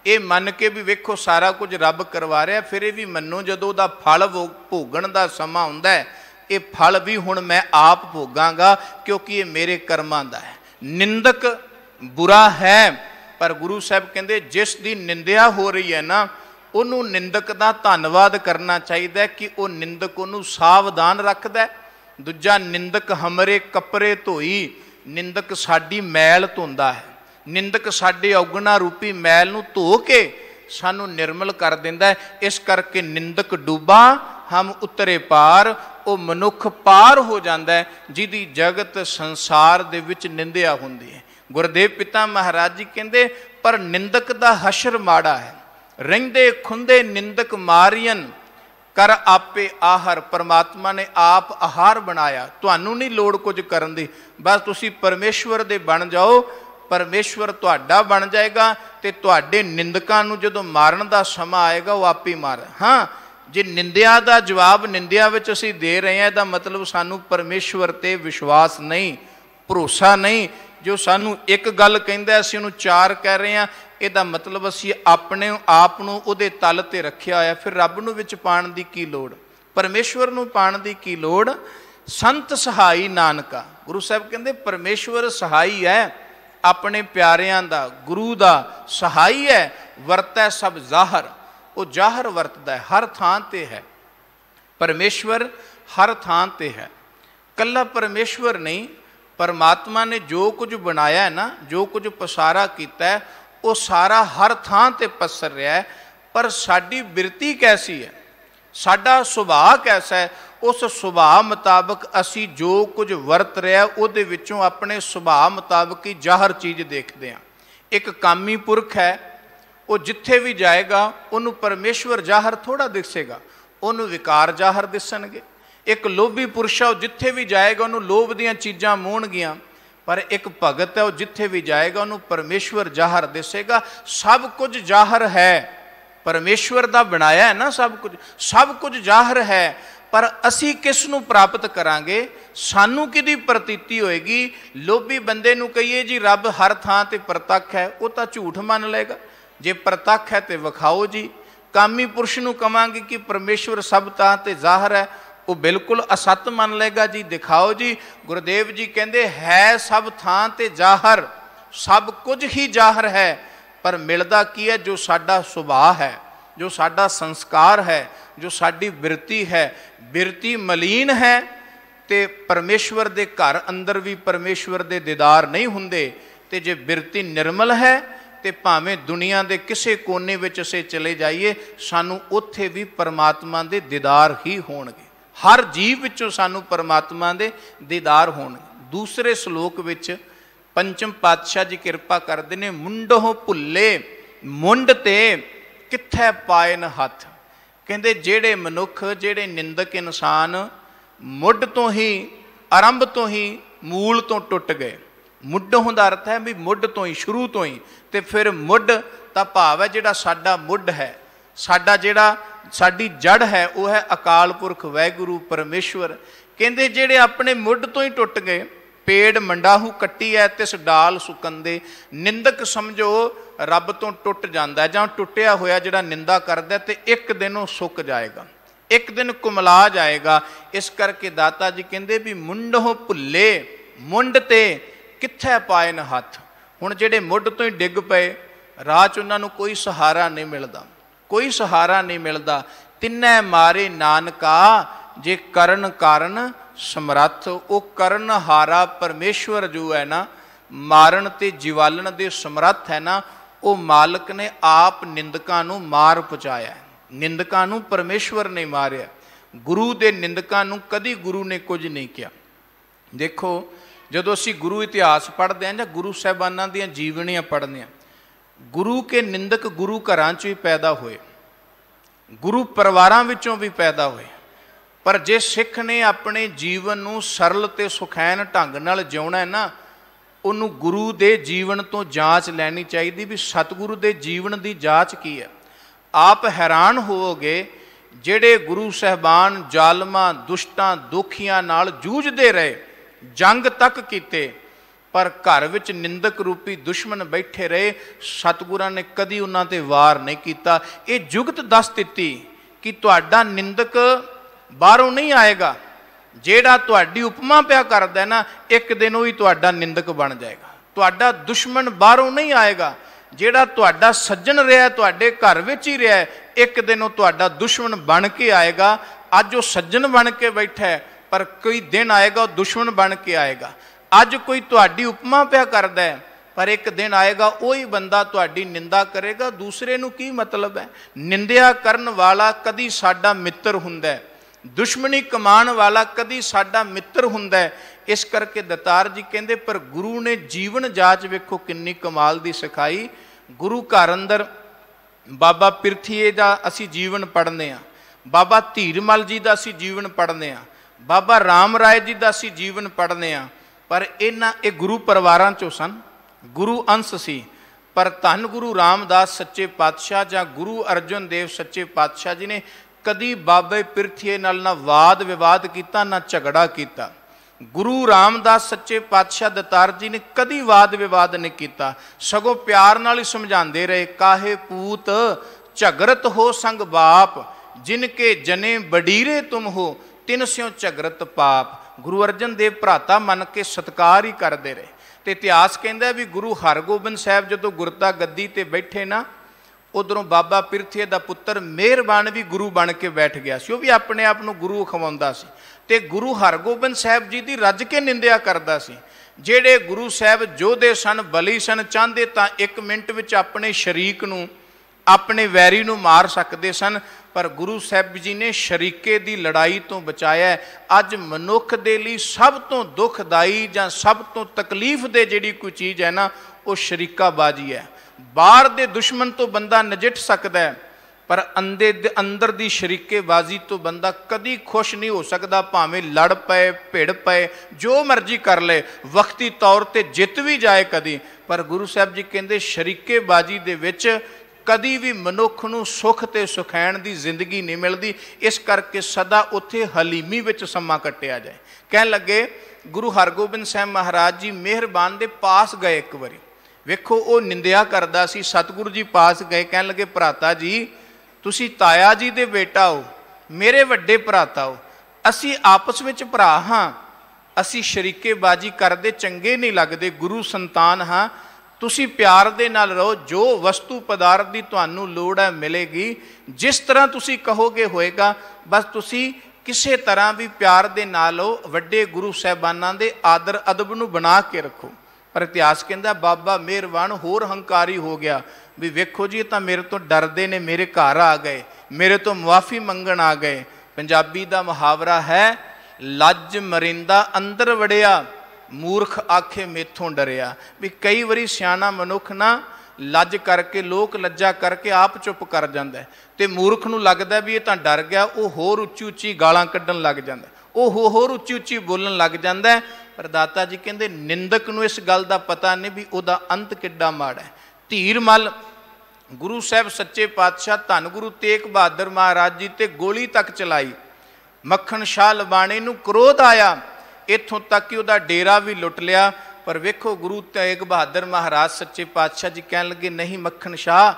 ਇਹ ਮੰਨ ਕੇ ਵੀ ਵੇਖੋ ਸਾਰਾ ਕੁਝ ਰੱਬ ਕਰਵਾ ਰਿਹਾ, ਫਿਰ ਇਹ ਵੀ ਮੰਨੋ ਜਦੋਂ ਉਹਦਾ ਫਲ ਭੋਗਣ ਦਾ ਸਮਾਂ ਆਉਂਦਾ ਹੈ, ਇਹ ਫਲ ਵੀ ਹੁਣ ਮੈਂ ਆਪ ਭੋਗਾਂਗਾ ਕਿਉਂਕਿ ਇਹ ਮੇਰੇ ਕਰਮਾਂ ਦਾ ਹੈ। ਨਿੰਦਕ ਬੁਰਾ ਹੈ, ਪਰ ਗੁਰੂ ਸਾਹਿਬ ਕਹਿੰਦੇ ਜਿਸ ਦੀ ਨਿੰਦਿਆ ਹੋ ਰਹੀ ਹੈ ਨਾ, ਉਹਨੂੰ ਨਿੰਦਕ ਦਾ ਧੰਨਵਾਦ ਕਰਨਾ ਚਾਹੀਦਾ ਕਿ ਉਹ ਨਿੰਦਕ ਉਹਨੂੰ ਸਾਵਧਾਨ ਰੱਖਦਾ। ਦੂਜਾ, ਨਿੰਦਕ ਹਮਰੇ ਕੱਪੜੇ ਧੋਈ, ਨਿੰਦਕ ਸਾਡੀ ਮੈਲ ਧੋਂਦਾ ਹੈ। ਨਿੰਦਕ ਸਾਡੇ ਔਗਣਾ ਰੂਪੀ ਮੈਲ ਨੂੰ ਧੋ ਕੇ ਸਾਨੂੰ ਨਿਰਮਲ ਕਰ ਦਿੰਦਾ। ਇਸ ਕਰਕੇ ਨਿੰਦਕ ਡੂਬਾ ਹਮ ਉਤਰੇ ਪਾਰ, ਉਹ ਮਨੁੱਖ ਪਾਰ ਹੋ ਜਾਂਦਾ ਜਿਹਦੀ ਜਗਤ ਸੰਸਾਰ ਦੇ ਵਿੱਚ ਨਿੰਦਿਆ ਹੁੰਦੀ ਹੈ। ਗੁਰਦੇਵ ਪਿਤਾ ਮਹਾਰਾਜ ਜੀ ਕਹਿੰਦੇ ਪਰ ਨਿੰਦਕ ਦਾ ਹਸ਼ਰ ਮਾੜਾ ਹੈ, ਰਹਿੰਦੇ ਖੁੰਦੇ ਨਿੰਦਕ ਮਾਰੀਅਨ ਕਰ ਆਪੇ ਆਹਰ। ਪਰਮਾਤਮਾ ਨੇ ਆਪ ਆਹਾਰ ਬਣਾਇਆ, ਤੁਹਾਨੂੰ ਨਹੀਂ ਲੋੜ ਕੁਝ ਕਰਨ ਦੀ, ਬਸ ਤੁਸੀਂ ਪਰਮੇਸ਼ਵਰ ਦੇ ਬਣ ਜਾਓ, ਪਰਮੇਸ਼ਵਰ ਤੁਹਾਡਾ ਬਣ ਜਾਏਗਾ ਤੇ ਤੁਹਾਡੇ ਨਿੰਦਕਾਂ ਨੂੰ ਜਦੋਂ ਮਾਰਨ ਦਾ ਸਮਾਂ ਆਏਗਾ ਉਹ ਆਪੇ ਮਾਰ। ਹਾਂ, ਜੇ ਨਿੰਦਿਆ ਦਾ ਜਵਾਬ ਨਿੰਦਿਆ ਵਿੱਚ ਅਸੀਂ ਦੇ ਰਹੇ ਹਾਂ, ਇਹਦਾ ਮਤਲਬ ਸਾਨੂੰ ਪਰਮੇਸ਼ਵਰ ਤੇ ਵਿਸ਼ਵਾਸ ਨਹੀਂ, ਭਰੋਸਾ ਨਹੀਂ। ਜੋ ਸਾਨੂੰ ਇੱਕ ਗੱਲ ਕਹਿੰਦਾ ਅਸੀਂ ਉਹਨੂੰ ਚਾਰ ਕਹਿ ਰਹੇ ਹਾਂ, ਇਹਦਾ ਮਤਲਬ ਅਸੀਂ ਆਪਣੇ ਆਪ ਨੂੰ ਉਹਦੇ ਤਲ ਤੇ ਰੱਖਿਆ ਹੋਇਆ। ਫਿਰ ਰੱਬ ਨੂੰ ਵਿੱਚ ਪਾਉਣ ਦੀ ਕੀ ਲੋੜ, ਪਰਮੇਸ਼ਵਰ ਨੂੰ ਪਾਉਣ ਦੀ ਕੀ ਲੋੜ। ਸੰਤ ਸਹਾਈ ਨਾਨਕਾ, ਗੁਰੂ ਸਾਹਿਬ ਕਹਿੰਦੇ ਪਰਮੇਸ਼ਵਰ ਸਹਾਈ ਹੈ ਆਪਣੇ ਪਿਆਰਿਆਂ ਦਾ, ਗੁਰੂ ਦਾ ਸਹਾਈ ਹੈ। ਵਰਤੈ ਸਭ ਜ਼ਾਹਰ, ਉਹ ਜ਼ਾਹਰ ਵਰਤਦਾ ਹੈ, ਹਰ ਥਾਂ ਤੇ ਹੈ। ਪਰਮੇਸ਼ਵਰ ਹਰ ਥਾਂ ਤੇ ਹੈ। ਕੱਲਾ ਪਰਮੇਸ਼ਵਰ ਨਹੀਂ, ਪਰਮਾਤਮਾ ਨੇ ਜੋ ਕੁਝ ਬਣਾਇਆ ਹੈ ਨਾ, ਜੋ ਕੁਝ ਪਸਾਰਾ ਕੀਤਾ ਹੈ, ਉਹ ਸਾਰਾ ਹਰ ਥਾਂ ਤੇ ਪਸਰ ਰਿਹਾ ਹੈ। ਪਰ ਸਾਡੀ ਬਿਰਤੀ ਕੈਸੀ ਹੈ, ਸਾਡਾ ਸੁਭਾਅ ਕੈਸਾ ਹੈ, ਉਸ ਸੁਭਾਅ ਮੁਤਾਬਕ ਅਸੀਂ ਜੋ ਕੁਝ ਵਰਤ ਰਿਹਾ ਉਹਦੇ ਵਿੱਚੋਂ ਆਪਣੇ ਸੁਭਾਅ ਮੁਤਾਬਕ ਹੀ ਜ਼ਾਹਰ ਚੀਜ਼ ਦੇਖਦੇ ਹਾਂ। ਇੱਕ ਕਾਮੀ ਪੁਰਖ ਹੈ, ਉਹ ਜਿੱਥੇ ਵੀ ਜਾਏਗਾ ਉਹਨੂੰ ਪਰਮੇਸ਼ਵਰ ਜ਼ਾਹਰ ਥੋੜਾ ਦਿਸੇਗਾ, ਉਹਨੂੰ ਵਿਕਾਰ ਜ਼ਾਹਰ ਦਿਸਣਗੇ। ਇੱਕ ਲੋਭੀ ਪੁਰਸ਼ ਹੈ, ਉਹ ਜਿੱਥੇ ਵੀ ਜਾਏਗਾ ਉਹਨੂੰ ਲੋਭ ਦੀਆਂ ਚੀਜ਼ਾਂ ਮੋਹਣਗੀਆਂ। ਪਰ ਇੱਕ ਭਗਤ ਹੈ, ਉਹ ਜਿੱਥੇ ਵੀ ਜਾਏਗਾ ਉਹਨੂੰ ਪਰਮੇਸ਼ਵਰ ਜ਼ਾਹਰ ਦਿਸੇਗਾ। ਸਭ ਕੁਝ ਜ਼ਾਹਰ ਹੈ, ਪਰਮੇਸ਼ਵਰ ਦਾ ਬਣਾਇਆ ਹੈ ਨਾ ਸਭ ਕੁਝ ਜ਼ਾਹਰ ਹੈ। ਪਰ ਅਸੀਂ ਕਿਸ ਨੂੰ ਪ੍ਰਾਪਤ ਕਰਾਂਗੇ, ਸਾਨੂੰ ਕਿਹਦੀ ਪ੍ਰਤੀਤੀ ਹੋਏਗੀ। ਲੋਭੀ ਬੰਦੇ ਨੂੰ ਕਹੀਏ ਜੀ ਰੱਬ ਹਰ ਥਾਂ ਤੇ ਪ੍ਰਤੱਖ ਹੈ, ਉਹ ਤਾਂ ਝੂਠ ਮੰਨ ਲਏਗਾ। ਜੇ ਪ੍ਰਤੱਖ ਹੈ ਤੇ ਵਿਖਾਓ ਜੀ। ਕਾਮੀ ਪੁਰਸ਼ ਨੂੰ ਕਵਾਂਗੇ ਕਿ ਪਰਮੇਸ਼ਵਰ ਸਭ ਥਾਂ ਤੇ ਜ਼ਾਹਰ ਹੈ, ਉਹ ਬਿਲਕੁਲ ਅਸਤ ਮੰਨ ਲਏਗਾ ਜੀ, ਦਿਖਾਓ ਜੀ। ਗੁਰਦੇਵ ਜੀ ਕਹਿੰਦੇ ਹੈ ਸਭ ਥਾਂ ਤੇ ਜ਼ਾਹਰ, ਸਭ ਕੁਝ ਹੀ ਜ਼ਾਹਰ ਹੈ, ਪਰ ਮਿਲਦਾ ਕੀ ਹੈ, ਜੋ ਸਾਡਾ ਸੁਭਾਅ ਹੈ, ਜੋ ਸਾਡਾ ਸੰਸਕਾਰ ਹੈ, ਜੋ ਸਾਡੀ ਬਿਰਤੀ ਹੈ। ਬਿਰਤੀ ਮਲੀਨ ਹੈ ਤੇ ਪਰਮੇਸ਼ਵਰ ਦੇ ਘਰ ਅੰਦਰ ਵੀ ਪਰਮੇਸ਼ਵਰ ਦੇ ਦੀਦਾਰ ਨਹੀਂ ਹੁੰਦੇ। ਤੇ ਜੇ ਬਿਰਤੀ ਨਿਰਮਲ ਹੈ ਤੇ ਭਾਵੇਂ ਦੁਨੀਆ ਦੇ ਕਿਸੇ ਕੋਨੇ ਵਿੱਚ ਅਸੀਂ ਚਲੇ ਜਾਈਏ, ਸਾਨੂੰ ਉੱਥੇ ਵੀ ਪਰਮਾਤਮਾ ਦੇ ਦੀਦਾਰ ਹੀ ਹੋਣਗੇ। ਹਰ ਜੀਵ ਵਿੱਚੋਂ ਸਾਨੂੰ ਪਰਮਾਤਮਾ ਦੇ ਦੀਦਾਰ ਹੋਣਗੇ। ਦੂਸਰੇ ਸ਼ਲੋਕ ਵਿੱਚ ਪੰਚਮ ਪਾਤਸ਼ਾਹ ਜੀ ਕਿਰਪਾ ਕਰਦੇ ਨੇ, ਮੁੰਡੋਂ ਭੁੱਲੇ ਮੁੰਡ ਤੇ ਕਿੱਥੇ ਪਾਏ ਨ ਹੱਥ। ਕਹਿੰਦੇ ਜਿਹੜੇ ਮਨੁੱਖ, ਜਿਹੜੇ ਨਿੰਦਕ ਇਨਸਾਨ ਮੁੱਢ ਤੋਂ ਹੀ, ਆਰੰਭ ਤੋਂ ਹੀ, ਮੂਲ ਤੋਂ ਟੁੱਟ ਗਏ। ਮੁੱਢੋਂ ਦਾ ਅਰਥ ਹੈ ਵੀ ਮੁੱਢ ਤੋਂ ਹੀ, ਸ਼ੁਰੂ ਤੋਂ ਹੀ। ਤੇ ਫਿਰ ਮੁੱਢ ਦਾ ਭਾਵ ਹੈ ਜਿਹੜਾ ਸਾਡਾ ਮੁੱਢ ਹੈ, ਸਾਡੀ ਜੜ ਹੈ, ਉਹ ਹੈ ਅਕਾਲ ਪੁਰਖ ਵਾਹਿਗੁਰੂ ਪਰਮੇਸ਼ਵਰ। ਕਹਿੰਦੇ ਜਿਹੜੇ ਆਪਣੇ ਮੁੱਢ ਤੋਂ ਹੀ ਟੁੱਟ ਗਏ, ਪੇੜ ਮੰਡਾਹੂ ਕੱਟੀ ਹੈ ਤਿਸ ਡਾਲ ਸੁਕੰਦੇ। ਨਿੰਦਕ ਸਮਝੋ ਰੱਬ ਤੋਂ ਟੁੱਟ ਜਾਂਦਾ ਜਾਂ ਟੁੱਟਿਆ ਹੋਇਆ ਜਿਹੜਾ ਨਿੰਦਾ ਕਰਦਾ, ਤੇ ਇੱਕ ਦਿਨ ਉਹ ਸੁੱਕ ਜਾਏਗਾ, ਇੱਕ ਦਿਨ ਕੁਮਲਾ ਜਾਏਗਾ। ਇਸ ਕਰਕੇ ਦਾਤਾ ਜੀ ਕਹਿੰਦੇ ਵੀ ਮੁੰਡੋਂ ਭੁੱਲੇ ਮੁੰਡ ਤੇ ਕਿੱਥੇ ਪਾਏ ਨ ਹੱਥ। ਹੁਣ ਜਿਹੜੇ ਮੁੱਢ ਤੋਂ ਹੀ ਡਿੱਗ ਪਏ, ਰਾਹ 'ਚ ਉਹਨਾਂ ਨੂੰ ਕੋਈ ਸਹਾਰਾ ਨਹੀਂ ਮਿਲਦਾ, ਕੋਈ ਸਹਾਰਾ ਨਹੀਂ ਮਿਲਦਾ। ਤਿੰਨੇ ਮਾਰੇ ਨਾਨਕਾ ਜੇ ਕਰਨ ਕਾਰਨ ਸਮਰੱਥ। ਉਹ ਕਰਨ ਹਾਰਾ ਪਰਮੇਸ਼ਵਰ ਜੋ ਹੈ ਨਾ, ਮਾਰਨ ਤੇ ਜਿਵਾਲਣ ਦੇ ਸਮਰੱਥ ਹੈ ਨਾ, ਉਹ ਮਾਲਕ ਨੇ ਆਪ ਨਿੰਦਕਾਂ ਨੂੰ ਮਾਰ ਪਹੁੰਚਾਇਆ। ਨਿੰਦਕਾਂ ਨੂੰ ਪਰਮੇਸ਼ਵਰ ਨੇ ਮਾਰਿਆ। ਗੁਰੂ ਦੇ ਨਿੰਦਕਾਂ ਨੂੰ ਕਦੀ ਗੁਰੂ ਨੇ ਕੁਝ ਨਹੀਂ ਕਿਹਾ। ਦੇਖੋ, ਜਦੋਂ ਅਸੀਂ ਗੁਰੂ ਇਤਿਹਾਸ ਪੜ੍ਹਦੇ ਹਾਂ ਜਾਂ ਗੁਰੂ ਸਾਹਿਬਾਨਾਂ ਦੀਆਂ ਜੀਵਨੀਆਂ ਪੜ੍ਹਦੇ ਹਾਂ, ਗੁਰੂ ਕੇ ਨਿੰਦਕ ਗੁਰੂ ਘਰਾਂ 'ਚ ਹੀ ਪੈਦਾ ਹੋਏ। गुरु परिवारां विचों भी पैदा होए। पर जे सिख ने अपने जीवन नूं सरल ते सुखैन ढंग नाल जिउणा है ना, उन्होंने गुरु दे जीवन तो जांच लैनी चाहिए भी सतगुरु दे जीवन की जांच की है। आप हैरान होवोगे जिहड़े गुरु साहबान जालमां दुष्टां दुखियां नाल जूझदे रहे, जंग तक कीते, पर घर विच निंदक रूपी दुश्मन बैठे रहे, सतगुरां ने कदी उन्हां ते वार नहीं कीता। ये जुगत दस दित्ती कि तुहाडा निंदक बाहरों नहीं आएगा, जेड़ा तुहाडी उपमा पिया करदा ना, एक दिन वही तुहाडा निंदक बन जाएगा। तुहाडा दुश्मन बाहरों नहीं आएगा, जेड़ा तुहाडा सज्जन रहा तुहाडे घर विच ही रहा, एक दिन वो तुहाडा दुश्मन बन के आएगा। अज वो सज्जन बन के बैठा है, पर कोई दिन आएगा वो दुश्मन बन के आएगा। अज कोई तुहाडी उपमा पिया करदा है, पर एक दिन आएगा वही बंदा तुहाडी निंदा करेगा। दूसरे नूं की मतलब है? निंदिया करन वाला कदी साडा मित्र हुंदा है, दुश्मनी कमान वाला कदी साडा मित्र हुंदा है। इस करके दतार जी कहंदे पर गुरु ने जीवन जाच वेखो किन्नी कमाल दी सिखाई। गुरु घर अंदर बाबा पिरथीए दा असी जीवन पढ़ने आ, बाबा धीरमल जी दा असी जीवन पढ़ने आ, बाबा राम राय जी दा असी जीवन पढ़ने आ, पर इन्हां ये गुरु परिवारां चों सन, गुरु अंश सी। पर धन गुरु रामदास सच्चे पातशाह जां गुरु अर्जन देव सच्चे पातशाह जी ने कदी बाबे पिरथीए नाल ना वाद विवाद किया, ना झगड़ा किया। गुरु रामदास सच्चे पातशाह दतार जी ने कदी वाद विवाद नहीं किया, सगों प्यार नाल ही समझाते रहे। काहे पूत झगरत हो संग बाप, जिनके जने बडीरे तुम हो, तिन स्यों झगरत पाप। गुरु अर्जन देव भराता मन के सत्कार ही करते रहे। तो इतिहास कहता भी गुरु हरगोबिंद साहब जो गुरता गद्दी ते बैठे ना, उधरों बाबा पिरथीए दा पुत्र मेहरबान भी गुरु बन के बैठ गया सी। वो भी अपने आप को गुरु खवाउंदा सी ते गुरु हरगोबिंद साहब जी की रज के निंदिया करदा सी। जेड़े गुरु साहब जोधे सन, बली सन, चाहते तो एक मिनट विच अपने शरीक नूं, अपने वैरी नूं मार सकते सन, पर गुरु साहब जी ने शरीके की लड़ाई तो बचाया। अज मनुख दे लई सब तो दुखदाई जां सब तो तकलीफ दे जिहड़ी कोई चीज़ है ना, वो शरीकाबाजी है। बाहर दे दुश्मन तो बंदा नजिठ सकता है, पर अंदर दी शरीकेबाजी तो बंदा कदी खुश नहीं हो सकता। भावें लड़ पे, भिड़ पे, जो मर्जी कर ले, वक्ती तौर पर जित भी जाए कदी, पर गुरु साहब जी कहते शरीकेबाजी दे विच कदी भी मनुख नूं सुख ते सुखैन दी जिंदगी नहीं मिलती। इस करके सदा उत्थे हलीमी विच समा कट्टिया जाए। कह लगे गुरु हरगोबिंद साहब महाराज जी मेहरबान दे पास गए एक बारी, वेखो वो निंदिया करदा सी, सतगुरु जी पास गए, कह लगे भराता जी तुसी ताया जी दे बेटा हो, मेरे वड्डे भराता हो, असी आपस विच भरा हाँ, असी शरीकेबाजी करदे चंगे नहीं लगदे, गुरु संतान हाँ, तुसी प्यार दे नाल रहो, जो वस्तु पदार्थ की तुहानूं लोड़ है मिलेगी, जिस तरह तुसी कहोगे होएगा, बस तुसी किसी तरह भी प्यार दे नाल हो, वड्डे गुरु साहबानां दे आदर अदब नूं बना के रखो। पर इतिहास कहता बाबा मेहरबान होर हंकारी हो गया भी वेखो जी तो मेरे तो डरदे ने, मेरे घर आ गए, मेरे तो मुआफ़ी मंगण आ गए। पंजाबी का मुहावरा है लज मरिंदा अंदर वड़िया, मूर्ख आखे मेथों डरिया। भी कई बारी सियाना मनुख ना लज करके, लोक लज्जा करके आप चुप कर जाता है, तो मूर्ख नूं लगदा भी ये तो डर गया, वो होर उच्ची उच्ची गालां कड्ढण लग जाता, वो होर उच्ची उच्ची बोलन लग जाता है। पर दाता जी कहते निंदक नूं इस गल का पता नहीं भी उहदा अंत किड्डा माड़ा है। धीरमल गुरु साहब सच्चे पातशाह धन गुरु तेग बहादुर महाराज जी ते गोली तक चलाई, मक्खण शाह लबाणे नूं क्रोध आया, इत्थों तक कि उहदा डेरा भी लुट लिया। पर वेखो गुरु तेग बहादुर महाराज सच्चे पातशाह जी कहन लगे नहीं मक्खण शाह,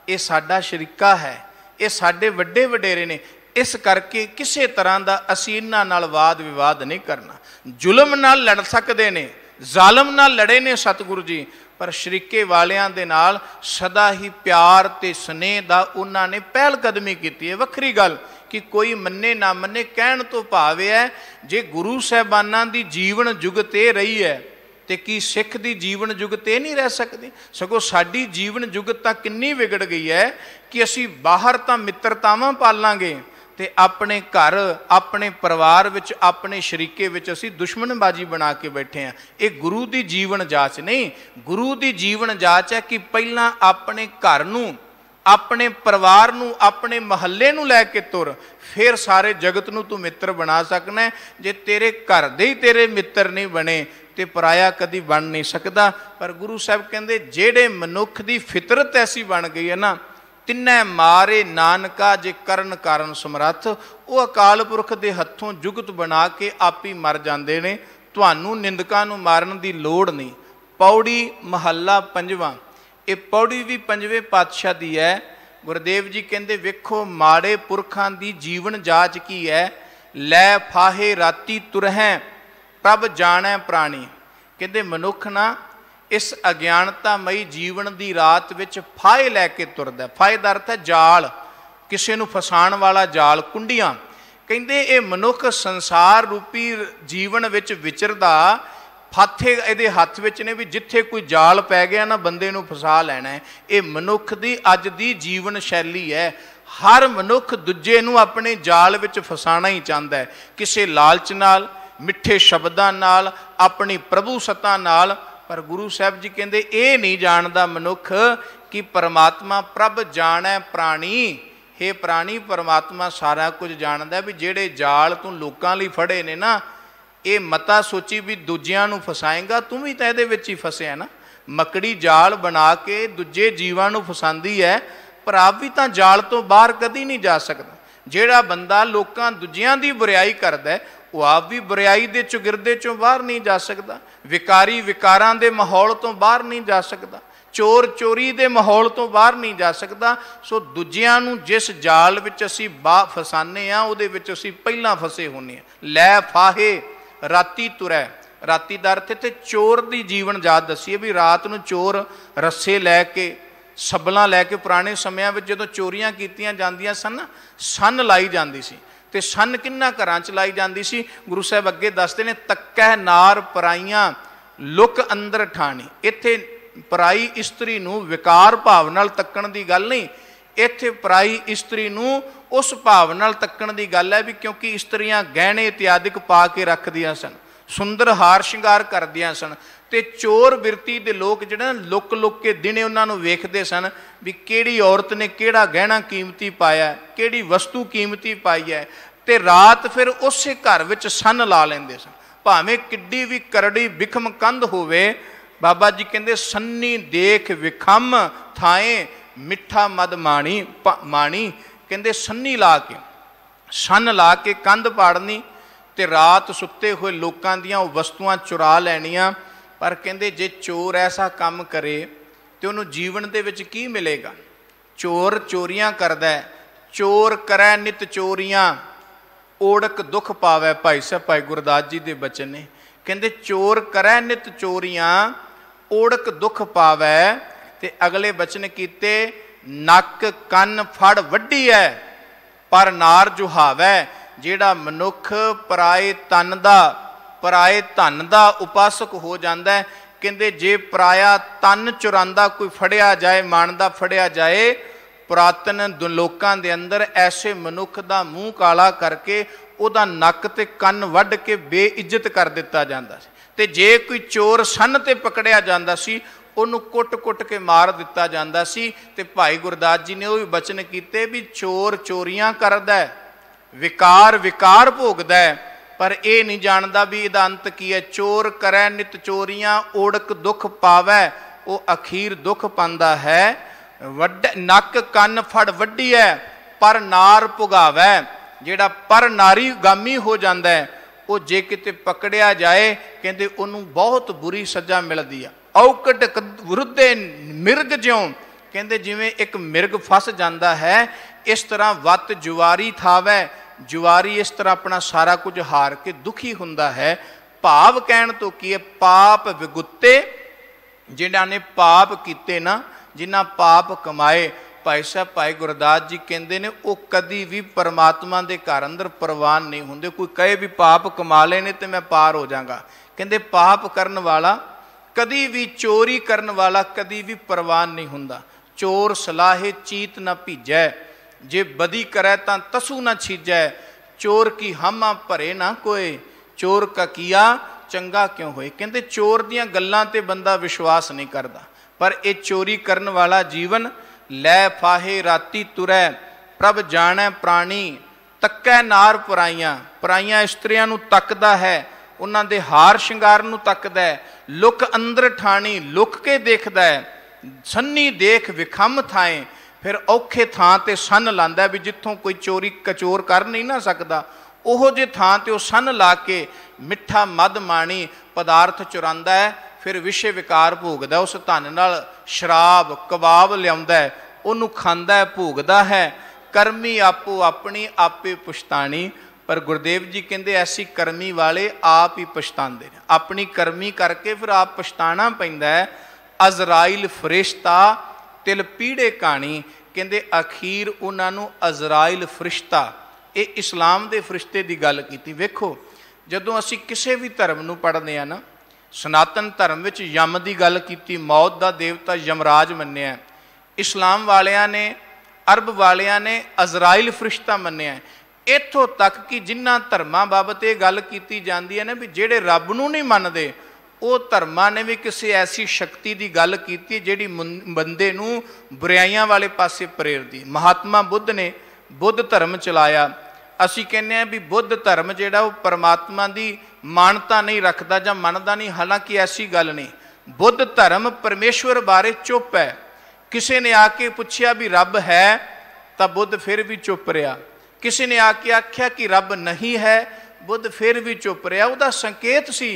ये साडा शरीका है, ये साडे वड्डे वडेरे ने, इस करके किसी तरह का असीं इन्हां नाल वाद विवाद नहीं करना। जुलम नाल लड़ सकते ने, जालम नाल लड़े ने सतगुरु जी, पर शरीके वालियां दे नाल सदा ही प्यार ते स्नेह दा उन्हां ने पहल कदमी की है। वखरी गल कि कोई मन्ने ना मन्ने, कहण तो भाव है जे गुरु साहबानां दी जीवन जुगत ये रही है तो कि सिख दी जीवन जुगत ये नहीं रह सकती। सगों साडी जीवन जुगत तां किन्नी विगड़ गई है कि असीं बाहर तां मित्रतावां पालांगे ते अपने घर, अपने परिवार विच, अपने शरीके विच असीं दुश्मनबाजी बना के बैठे हैं। ये गुरु की जीवन जाच नहीं। गुरु की जीवन जाच है कि पहला अपने घर नूं अपने परिवार नूं, अपने महल्ले नूं लैके तुर, फिर सारे जगत नूं तू मित्र बना सकना। जे तेरे घर दे ही तेरे मित्र नहीं बने तो पराया कदी बन नहीं सकता। पर गुरु साहब कहते जेड़े मनुख की फितरत ऐसी बन गई है ना, तिन्ने मारे नानका जे करन कारण समर्थ, वो अकाल पुरख के हथों जुगत बना के आप ही मर जाते हैं। तुहानू निंदकां नूं मारन की लोड़ नहीं। पौड़ी महला पंजवां, ये पौड़ी भी पंजवें पातशाह की है। गुरुदेव जी कहते वेखो माड़े पुरखां की जीवन जाच की है, लै फाहे राती तुरहैं प्रभ जाणै प्राणी। कहते मनुख ना इस अज्ञानतामई जीवन की रात विच फाहे लैके तुरदा। फाहे दा अर्थ है जाल, किसी नूं फसाण वाला जाल, कुंडियां। कहते ये मनुख संसार रूपी जीवन विच विचरदा, फाथे इहदे हत्थ विच ने भी जिथे कोई जाल पै गया ना बंदे नूं फसा लैना है। ये मनुख की अज की जीवन शैली है। हर मनुख दूजे नूं अपने जाल विच फसाना ही चाहता है, किसी लालच नाल, मिठे शब्दां नाल, अपनी प्रभु सत्ता नाल। पर गुरु साहब जी कहते ये नहीं जानता मनुख कि परमात्मा प्रभ जाणै प्राणी। हे प्राणी, परमात्मा सारा कुछ जानता भी। जेड़े जाल तू लोकां लई फड़े ने ना, ये मता सोची भी दूजियां नूं फसाएगा, तू भी तो इहदे विच ही फसिया ना। मकड़ी जाल बना के दूजे जीवां नूं फसांदी है, पर आप भी तो जाल तो बाहर कदी नहीं जा सकता। जेड़ा बंदा लोकां दूजियां दी बुराई करदा है, वो आप भी बुराई दे चुगिरदे चों बाहर नहीं जा सकता। विकारी विकारां दे माहौल तो बाहर नहीं जा सकता। चोर चोरी दे माहौल तो बाहर नहीं जा सकता। सो दूजियां नूं जिस जाल विच असीं फसाने आ, उहदे विच असीं पहिलां फसे होने आ। लै फाहे राती तुरै, राती दा अर्थ ते चोर दी जीवन जात दसी है भी। रात नूं चोर रस्से लैके, सबलां लैके, पुराने समयां विच जदों चोरियां कीतियां जांदियां सन ना, सन लाई जांदी सी। ते सन किन्ना घरां च लाई जांदी सी। गुरु साहब अगे दसदे ने तक्कै नार पराइयां लुक अंदर ठाणी। इत्थे पराई इस्त्री नूं विकार भाव नाल तक्कण दी गल नहीं, इत्थे पराई इस्त्री नूं उस भाव नाल तक्कण दी गल है भी क्योंकि इस्त्रियां गहने इत्यादिक पा के रखदियां सन, सुंदर हार श्रृंगार करदियां सन। ते चोर बिरती दे लोग जिहड़े लुक लुक के दिने उन्हां नूं वेखदे सन भी किहड़ी औरत ने किहड़ा गहना कीमती पाया, किहड़ी वस्तु कीमती पाई है। ते रात फिर उसे घर विच सन ला लैंदे सन, भावें किड्डी भी करड़ी विखम कंध होवे। बाबा जी कहंदे सन्नी देख विखम थाए मिठा मद माणी माणी। कहंदे सन्नी ला के, सन ला के कंध पाड़नी ते रात सुत्ते हुए लोकां दियां वस्तुआं चुरा लैणियां। पर कहंदे जे चोर ऐसा काम करे तो उन्होंने जीवन दे विच की मिलेगा। चोर चोरियां करदा है, चोर करै नित चोरियां ओड़क दुख पावै। भाई साहब भाई गुरदास जी दे बचन ने, कहंदे चोर करै नित चोरियां ओड़क दुख पावै। ते अगले बचन कीते नक कन फड़ वड्डी है पर नार जुहावै। जेड़ा मनुख पराए तन दा, पराए धन का उपासक हो जाता है, कहते जे पराया तन चुरांदा कोई फड़िया जाए, मानदा फड़िया जाए, पुरातन लोकां दे अंदर ऐसे मनुख का मूँह काला करके उहदा नक ते कन वढ़ के बेइज्जत कर दिता जाता सी। ते जे कोई चोर सन ते पकड़िया जाता सी, उहनूं कुट कुट के मार दिता जाता सी। ते भाई गुरदास जी ने वो भी बचन कीते भी चोर चोरियां करदा है, विकार विकार भोगदा है, पर यह नहीं जानता भी इहदा अंत की है। चोर करै नित चोरियां ओड़क दुख पावै, वो अखीर दुख पांदा है। वड नक कन फड़ वड्डी है पर नार भुगावै। जेड़ा पर नारी गामी हो जाता है, वो जे किते पकड़िया जाए, कहते उन्होंने बहुत बुरी सजा मिलती है। औकट विरुद्धे मिर्ग ज्यों, कहते जिवें एक मिर्ग फस जाता है, इस तरह वत जुआरी थावै। जुआरी इस तरह अपना सारा कुछ हार के दुखी हुंदा है। भाव कहण तो की है पाप विगुत्ते, जिन्हां ने पाप कीते ना, जिन्हां पाप कमाए। भाई साहब भाई गुरदास जी कहते हैं वो कदी भी परमात्मा के घर अंदर प्रवान नहीं होंगे। कोई कहे भी पाप कमा लेने तो मैं पार हो जाऊंगा, कहते पाप करन वाला कदी भी, चोरी करन वाला कदी भी प्रवान नहीं होंदा। चोर सलाहे चीत न भीजै, जे बदी करे तां तसू न छीजै। चोर की हामा भरे ना कोई, चोर का किया चंगा क्यों होए। कहते चोर दियां गल्लां ते बंदा विश्वास नहीं करता, पर ये चोरी करन वाला जीवन लै फाहे राती तुरै प्रभ जाणै प्राणी तक्कै नार पराइयां। पराइयां इस्त्रियां नूं तकदा है, उन्हां दे हार शिंगार नूं तकदा है, लुक अंदर ठाणी लुक के देखदा है, सन्नी देख विखम थाएं। फिर औखे थां ते सन लांदा भी जिथों कोई चोरी कचोर कर नहीं ना सकदा, ओहो जे थां ते वो सन ला के मिठा मद माणी पदार्थ चुरांदा है। फिर विषय विकार भोगदा, उस धन नाल शराब कबाब लिआउंदा है, उहनूं खांदा है भोगदा है। करमी आपो अपनी आपे पछताणी। पर गुरदेव जी कहते ऐसी करमी वाले आप ही पछताते हैं, अपनी करमी करके फिर आप पछताना पैंदा है। अजराइल फरिश्ता तिल पीड़े कहानी कहते अखीर उन्होंने अजराइल फरिश्ता, ये इस्लाम के फरिश्ते की गल की। वेखो जदों असी किसी भी धर्म नूं पढ़ते हैं ना, सनातन धर्म में यम की गल की, मौत का देवता यमराज मन्निया। इस्लाम वालियां ने अरब वालियां ने अजराइल फरिश्ता मन्निया। इत्थों तक कि जिन्हां धर्मां बाबत ये गल की जाती है ना भी जेड़े रब नूं नहीं मनदे, वो धर्मां ने भी किसी ऐसी शक्ति की गल की जिहड़ी बंदे नूं बुराइयां वाले पासे प्रेरदी। महात्मा बुद्ध ने बुद्ध धर्म चलाया। असीं कहने हैं भी बुद्ध धर्म जिहड़ा वो परमात्मा की मानता नहीं रखता जां मनदा नहीं, हालांकि ऐसी गल नहीं। बुद्ध धर्म परमेश्वर बारे चुप है। किसी ने आके पूछया भी रब है तो बुद्ध फिर भी चुप रहा। किसी ने आके आख्या कि रब नहीं है, बुद्ध फिर भी चुप रहा। उसका संकेत सी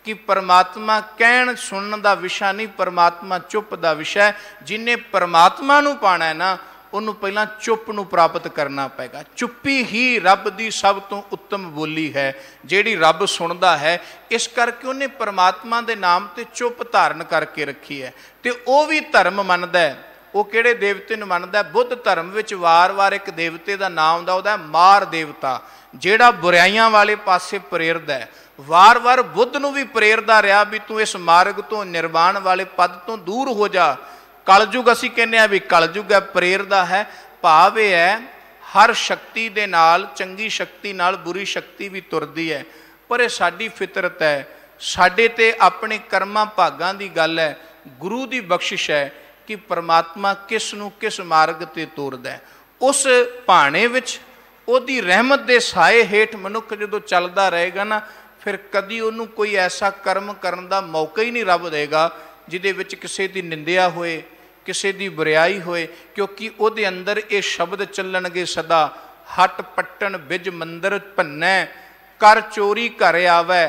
कि परमात्मा कहण सुनने का विषय नहीं, परमात्मा चुप का विषय। जिन्हें परमात्मा नूं पाना है ना, उन्होंने पहला चुप नूं प्राप्त करना पेगा। चुप्पी ही रब की सब तो उत्तम बोली है, जिहड़ी रब सुनता है। इस करके उन्हें परमात्मा के नाम ते चुप धारण करके रखी है। तो वह भी धर्म मनदा है। वो किहड़े देवते नूं मनदा है? बुद्ध धर्म विच वार वार एक देवते का नाम आउंदा, उहदा मार देवता, जिहड़ा बुराइयां वाले पासे प्रेरदा है। वार वार बुद्ध नूं भी प्रेरदा रहा भी तू इस मार्ग तो निर्वाण वाले पद तो दूर हो जा। कलयुग असीं कहने भी कलयुग है, प्रेरदा है। भाव यह है हर शक्ति दे नाल, चंगी शक्ति नाल बुरी शक्ति भी तुरदी है। पर यह साडी फितरत है, साडे ते अपने कर्मां भागां दी गल है। गुरु की बख्शिश है कि परमात्मा किस नूं किस मार्ग ते तोरदा है। उस भाणे विच उहदी रहमत दे साए हेठ मनुख जदों चलदा रहेगा ना, फिर कदी उहनूं कोई ऐसा कर्म करन दा मौका ही नहीं रब देगा जिहदे विच किसी की निंदिया होए, किसी की बुराई होए। क्योंकि उहदे अंदर ये शब्द चलणगे सदा, हट पट्टन बिज मंदिर भन्नै, कर चोरी घर आवै,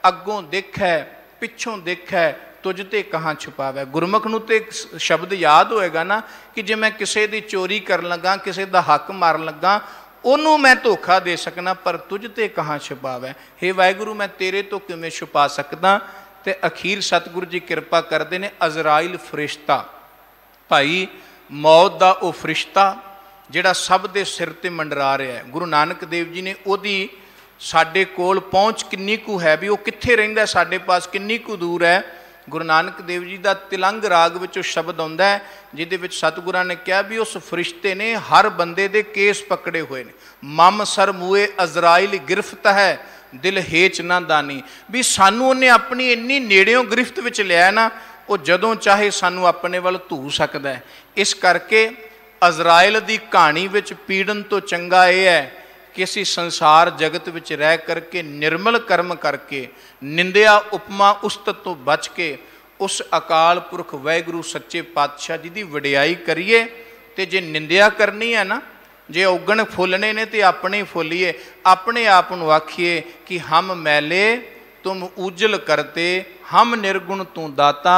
अगों देखै पिछों देखै, तुझ ते कहाँ छुपावै। गुरमुख नूं ते शब्द याद होएगा ना कि जे मैं किसी की चोरी कर लगा, किसी का हक मारन लगा, उन्होंने मैं धोखा दे सकना, पर तुझ ते कहाँ छुपावै। हे वाहिगुरू मैं तेरे तो किवें छुपा सकदा। ते अखीर सतगुरु जी कृपा करते हैं। अजराइल फरिश्ता भाई मौत का वह फरिश्ता जिहड़ा सब दे सिर ते मंडरा रहा है। गुरु नानक देव जी ने उहदी साडे कोल पहुँच किन्नी कु है भी, वो कित्थे रहिंदा साडे पास किन्नी कु दूर है। गुरु नानक देव जी का तिलंग राग विच शब्द आउंदा है जिहदे विच सतगुरां ने कहा भी उस फरिश्ते ने हर बंदे दे केस पकड़े हुए ने। मम सर मुए अजराइल गिरफ्त है, दिल हेच ना दानी। भी सानू उन्हें अपनी इन्नी नेड़ियों गिरफ्त विच लिया ना, वो जदों चाहे सानू अपने वल धू सकदा है। इस करके अजराइल की कहानी विच पीड़न तो चंगा यह है कि असी संसार जगत विच रह करके निर्मल कर्म करके निंदिया उपमा उस्तत तो बच के उस अकाल पुरख वाहिगुरू सच्चे पातशाह जी की वडियाई करिए। तो जे निंदिया करनी है ना, जे औगण फुलने ने तो अपने फुलीए, अपने आप को आखिए कि हम मैले तुम उजल करते, हम निर्गुण तू दाता,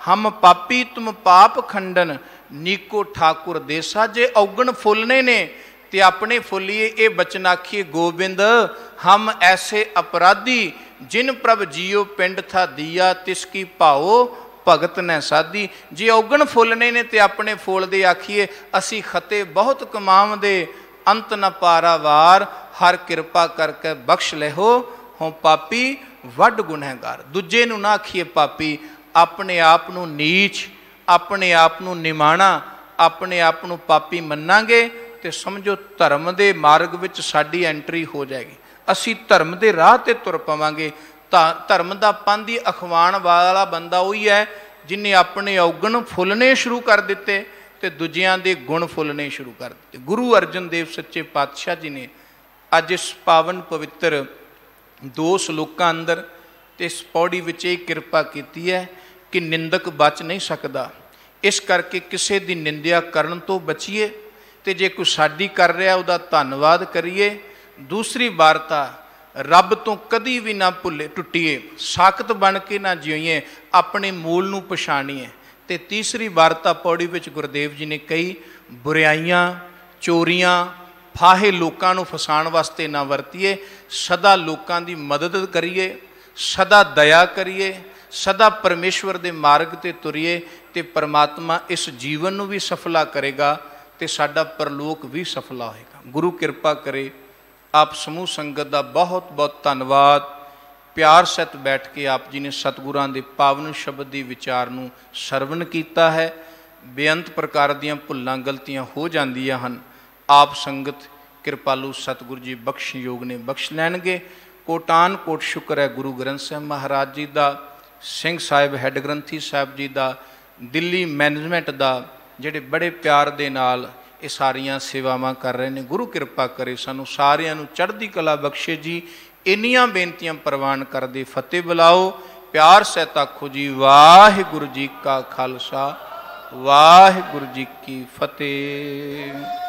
हम पापी तुम पाप खंडन, नीको ठाकुर देसा। जे औगण फुलने ने ते अपने फुलीए, ये बचन आखिए गोबिंद हम ऐसे अपराधी जिन प्रभ जियो पिंड था दिया, तिसकी भाओ भगत ने साधी। जे औगण फुलने ने ते अपने फुल दे आखिए असी खते बहुत कमावदे, अंत न पारावार, हर कृपा करके बख्श लेहो, हों पापी वड गुनहगार। दूजे नूं ना आखिए पापी, अपने आप नूं नीच, अपने आप नूं निमाणा, अपने आप नूं पापी मन्नांगे तो समझो धर्म के मार्ग विच साडी एंट्री हो जाएगी। असी धर्म के राह ते तुर पवांगे। धर्म का पंथ अखवाण वाला बंदा वही है जिन्हें अपने औगण फुलने शुरू कर दिते। ਤੇ ਦੂਜਿਆਂ ਦੇ ਗੁਣ ਫੁੱਲਣੇ ਸ਼ੁਰੂ ਕਰ ਦਿੱਤੇ। ਗੁਰੂ ਅਰਜਨ ਦੇਵ ਸੱਚੇ ਪਾਤਸ਼ਾਹ ਜੀ ਨੇ ਅੱਜ ਇਸ ਪਾਵਨ ਪਵਿੱਤਰ 2 ਸ਼ਲੋਕਾਂ ਅੰਦਰ ਤੇ ਇਸ ਪੌੜੀ ਵਿੱਚ ਇਹ ਕਿਰਪਾ ਕੀਤੀ ਹੈ ਕਿ ਨਿੰਦਕ ਬਚ ਨਹੀਂ ਸਕਦਾ। ਇਸ ਕਰਕੇ ਕਿਸੇ ਦੀ ਨਿੰਦਿਆ ਕਰਨ ਤੋਂ ਬਚੀਏ ਤੇ ਜੇ ਕੋਈ ਸਾਡੀ ਕਰ ਰਿਹਾ ਉਹਦਾ ਧੰਨਵਾਦ ਕਰੀਏ। ਦੂਸਰੀ ਵਾਰਤਾ, ਰੱਬ ਤੋਂ ਕਦੀ ਵੀ ਨਾ ਭੁੱਲੇ ਟੁੱਟੀਏ, ਸਾਖਤ ਬਣ ਕੇ ਨਾ ਜਿਉਈਏ, ਆਪਣੇ ਮੂਲ ਨੂੰ ਪਛਾਣੀਏ। ਤੇ ਤੀਸਰੀ ਵਾਰਤਾ ਪੌੜੀ ਵਿੱਚ ਗੁਰਦੇਵ ਜੀ ਨੇ ਕਹੀ, ਬੁਰਾਈਆਂ, ਚੋਰੀਆਂ, ਫਾਹੇ ਲੋਕਾਂ ਨੂੰ ਫਸਾਉਣ ਵਾਸਤੇ ਨਾ ਵਰਤੀਏ, ਸਦਾ ਲੋਕਾਂ ਦੀ ਮਦਦ ਕਰੀਏ, ਸਦਾ ਦਇਆ ਕਰੀਏ, ਸਦਾ ਪਰਮੇਸ਼ਵਰ ਦੇ ਮਾਰਗ ਤੇ ਤੁਰੀਏ ਤੇ ਪਰਮਾਤਮਾ ਇਸ ਜੀਵਨ ਨੂੰ ਵੀ ਸਫਲਾ ਕਰੇਗਾ ਤੇ ਸਾਡਾ ਪਰਲੋਕ ਵੀ ਸਫਲਾ ਹੋਏਗਾ। ਗੁਰੂ ਕਿਰਪਾ ਕਰੇ। ਆਪ ਸਮੂਹ ਸੰਗਤ ਦਾ ਬਹੁਤ ਬਹੁਤ ਧੰਨਵਾਦ। ਪਿਆਰ ਸਹਿਤ ਬੈਠ ਕੇ ਆਪ ਜੀ ਨੇ ਸਤਿਗੁਰਾਂ ਦੇ ਪਾਵਨ ਸ਼ਬਦ ਦੀ ਵਿਚਾਰ ਨੂੰ ਸਰਵਣ ਕੀਤਾ ਹੈ। ਬੇਅੰਤ ਪ੍ਰਕਾਰ ਦੀਆਂ ਭੁੱਲਾਂ ਗਲਤੀਆਂ ਹੋ ਜਾਂਦੀਆਂ ਹਨ। ਆਪ ਸੰਗਤ ਕਿਰਪਾਲੂ ਸਤਿਗੁਰੂ ਜੀ ਬਖਸ਼ਯੋਗ ਨੇ, ਬਖਸ਼ ਲੈਣਗੇ। ਕੋਟਾਨ ਕੋਟ ਸ਼ੁਕਰ ਹੈ ਗੁਰੂ ਗ੍ਰੰਥ ਸਾਹਿਬ ਮਹਾਰਾਜ ਜੀ ਦਾ, ਸਿੰਘ ਸਾਹਿਬ ਹੈੱਡ ਗ੍ਰੰਥੀ ਸਾਹਿਬ ਜੀ ਦਾ, ਦਿੱਲੀ ਮੈਨੇਜਮੈਂਟ ਦਾ, ਜਿਹੜੇ ਬੜੇ ਪਿਆਰ ਦੇ ਨਾਲ ਇਹ ਸਾਰੀਆਂ ਸੇਵਾਵਾਂ ਕਰ ਰਹੇ ਨੇ। ਗੁਰੂ ਕਿਰਪਾ ਕਰੇ, ਸਾਨੂੰ ਸਾਰਿਆਂ ਨੂੰ ਚੜ੍ਹਦੀ ਕਲਾ ਬਖਸ਼ੇ ਜੀ। ਇੰਨੀਆਂ ਬੇਨਤੀਆਂ ਪ੍ਰਵਾਨ ਕਰਦੇ ਫਤਿਹ ਬੁਲਾਓ। ਪਿਆਰ ਸਹਿਤ ਆਖੋ ਜੀ, ਵਾਹਿਗੁਰੂ ਜੀ ਕਾ ਖਾਲਸਾ, ਵਾਹਿਗੁਰੂ ਜੀ ਕੀ ਫਤਿਹ।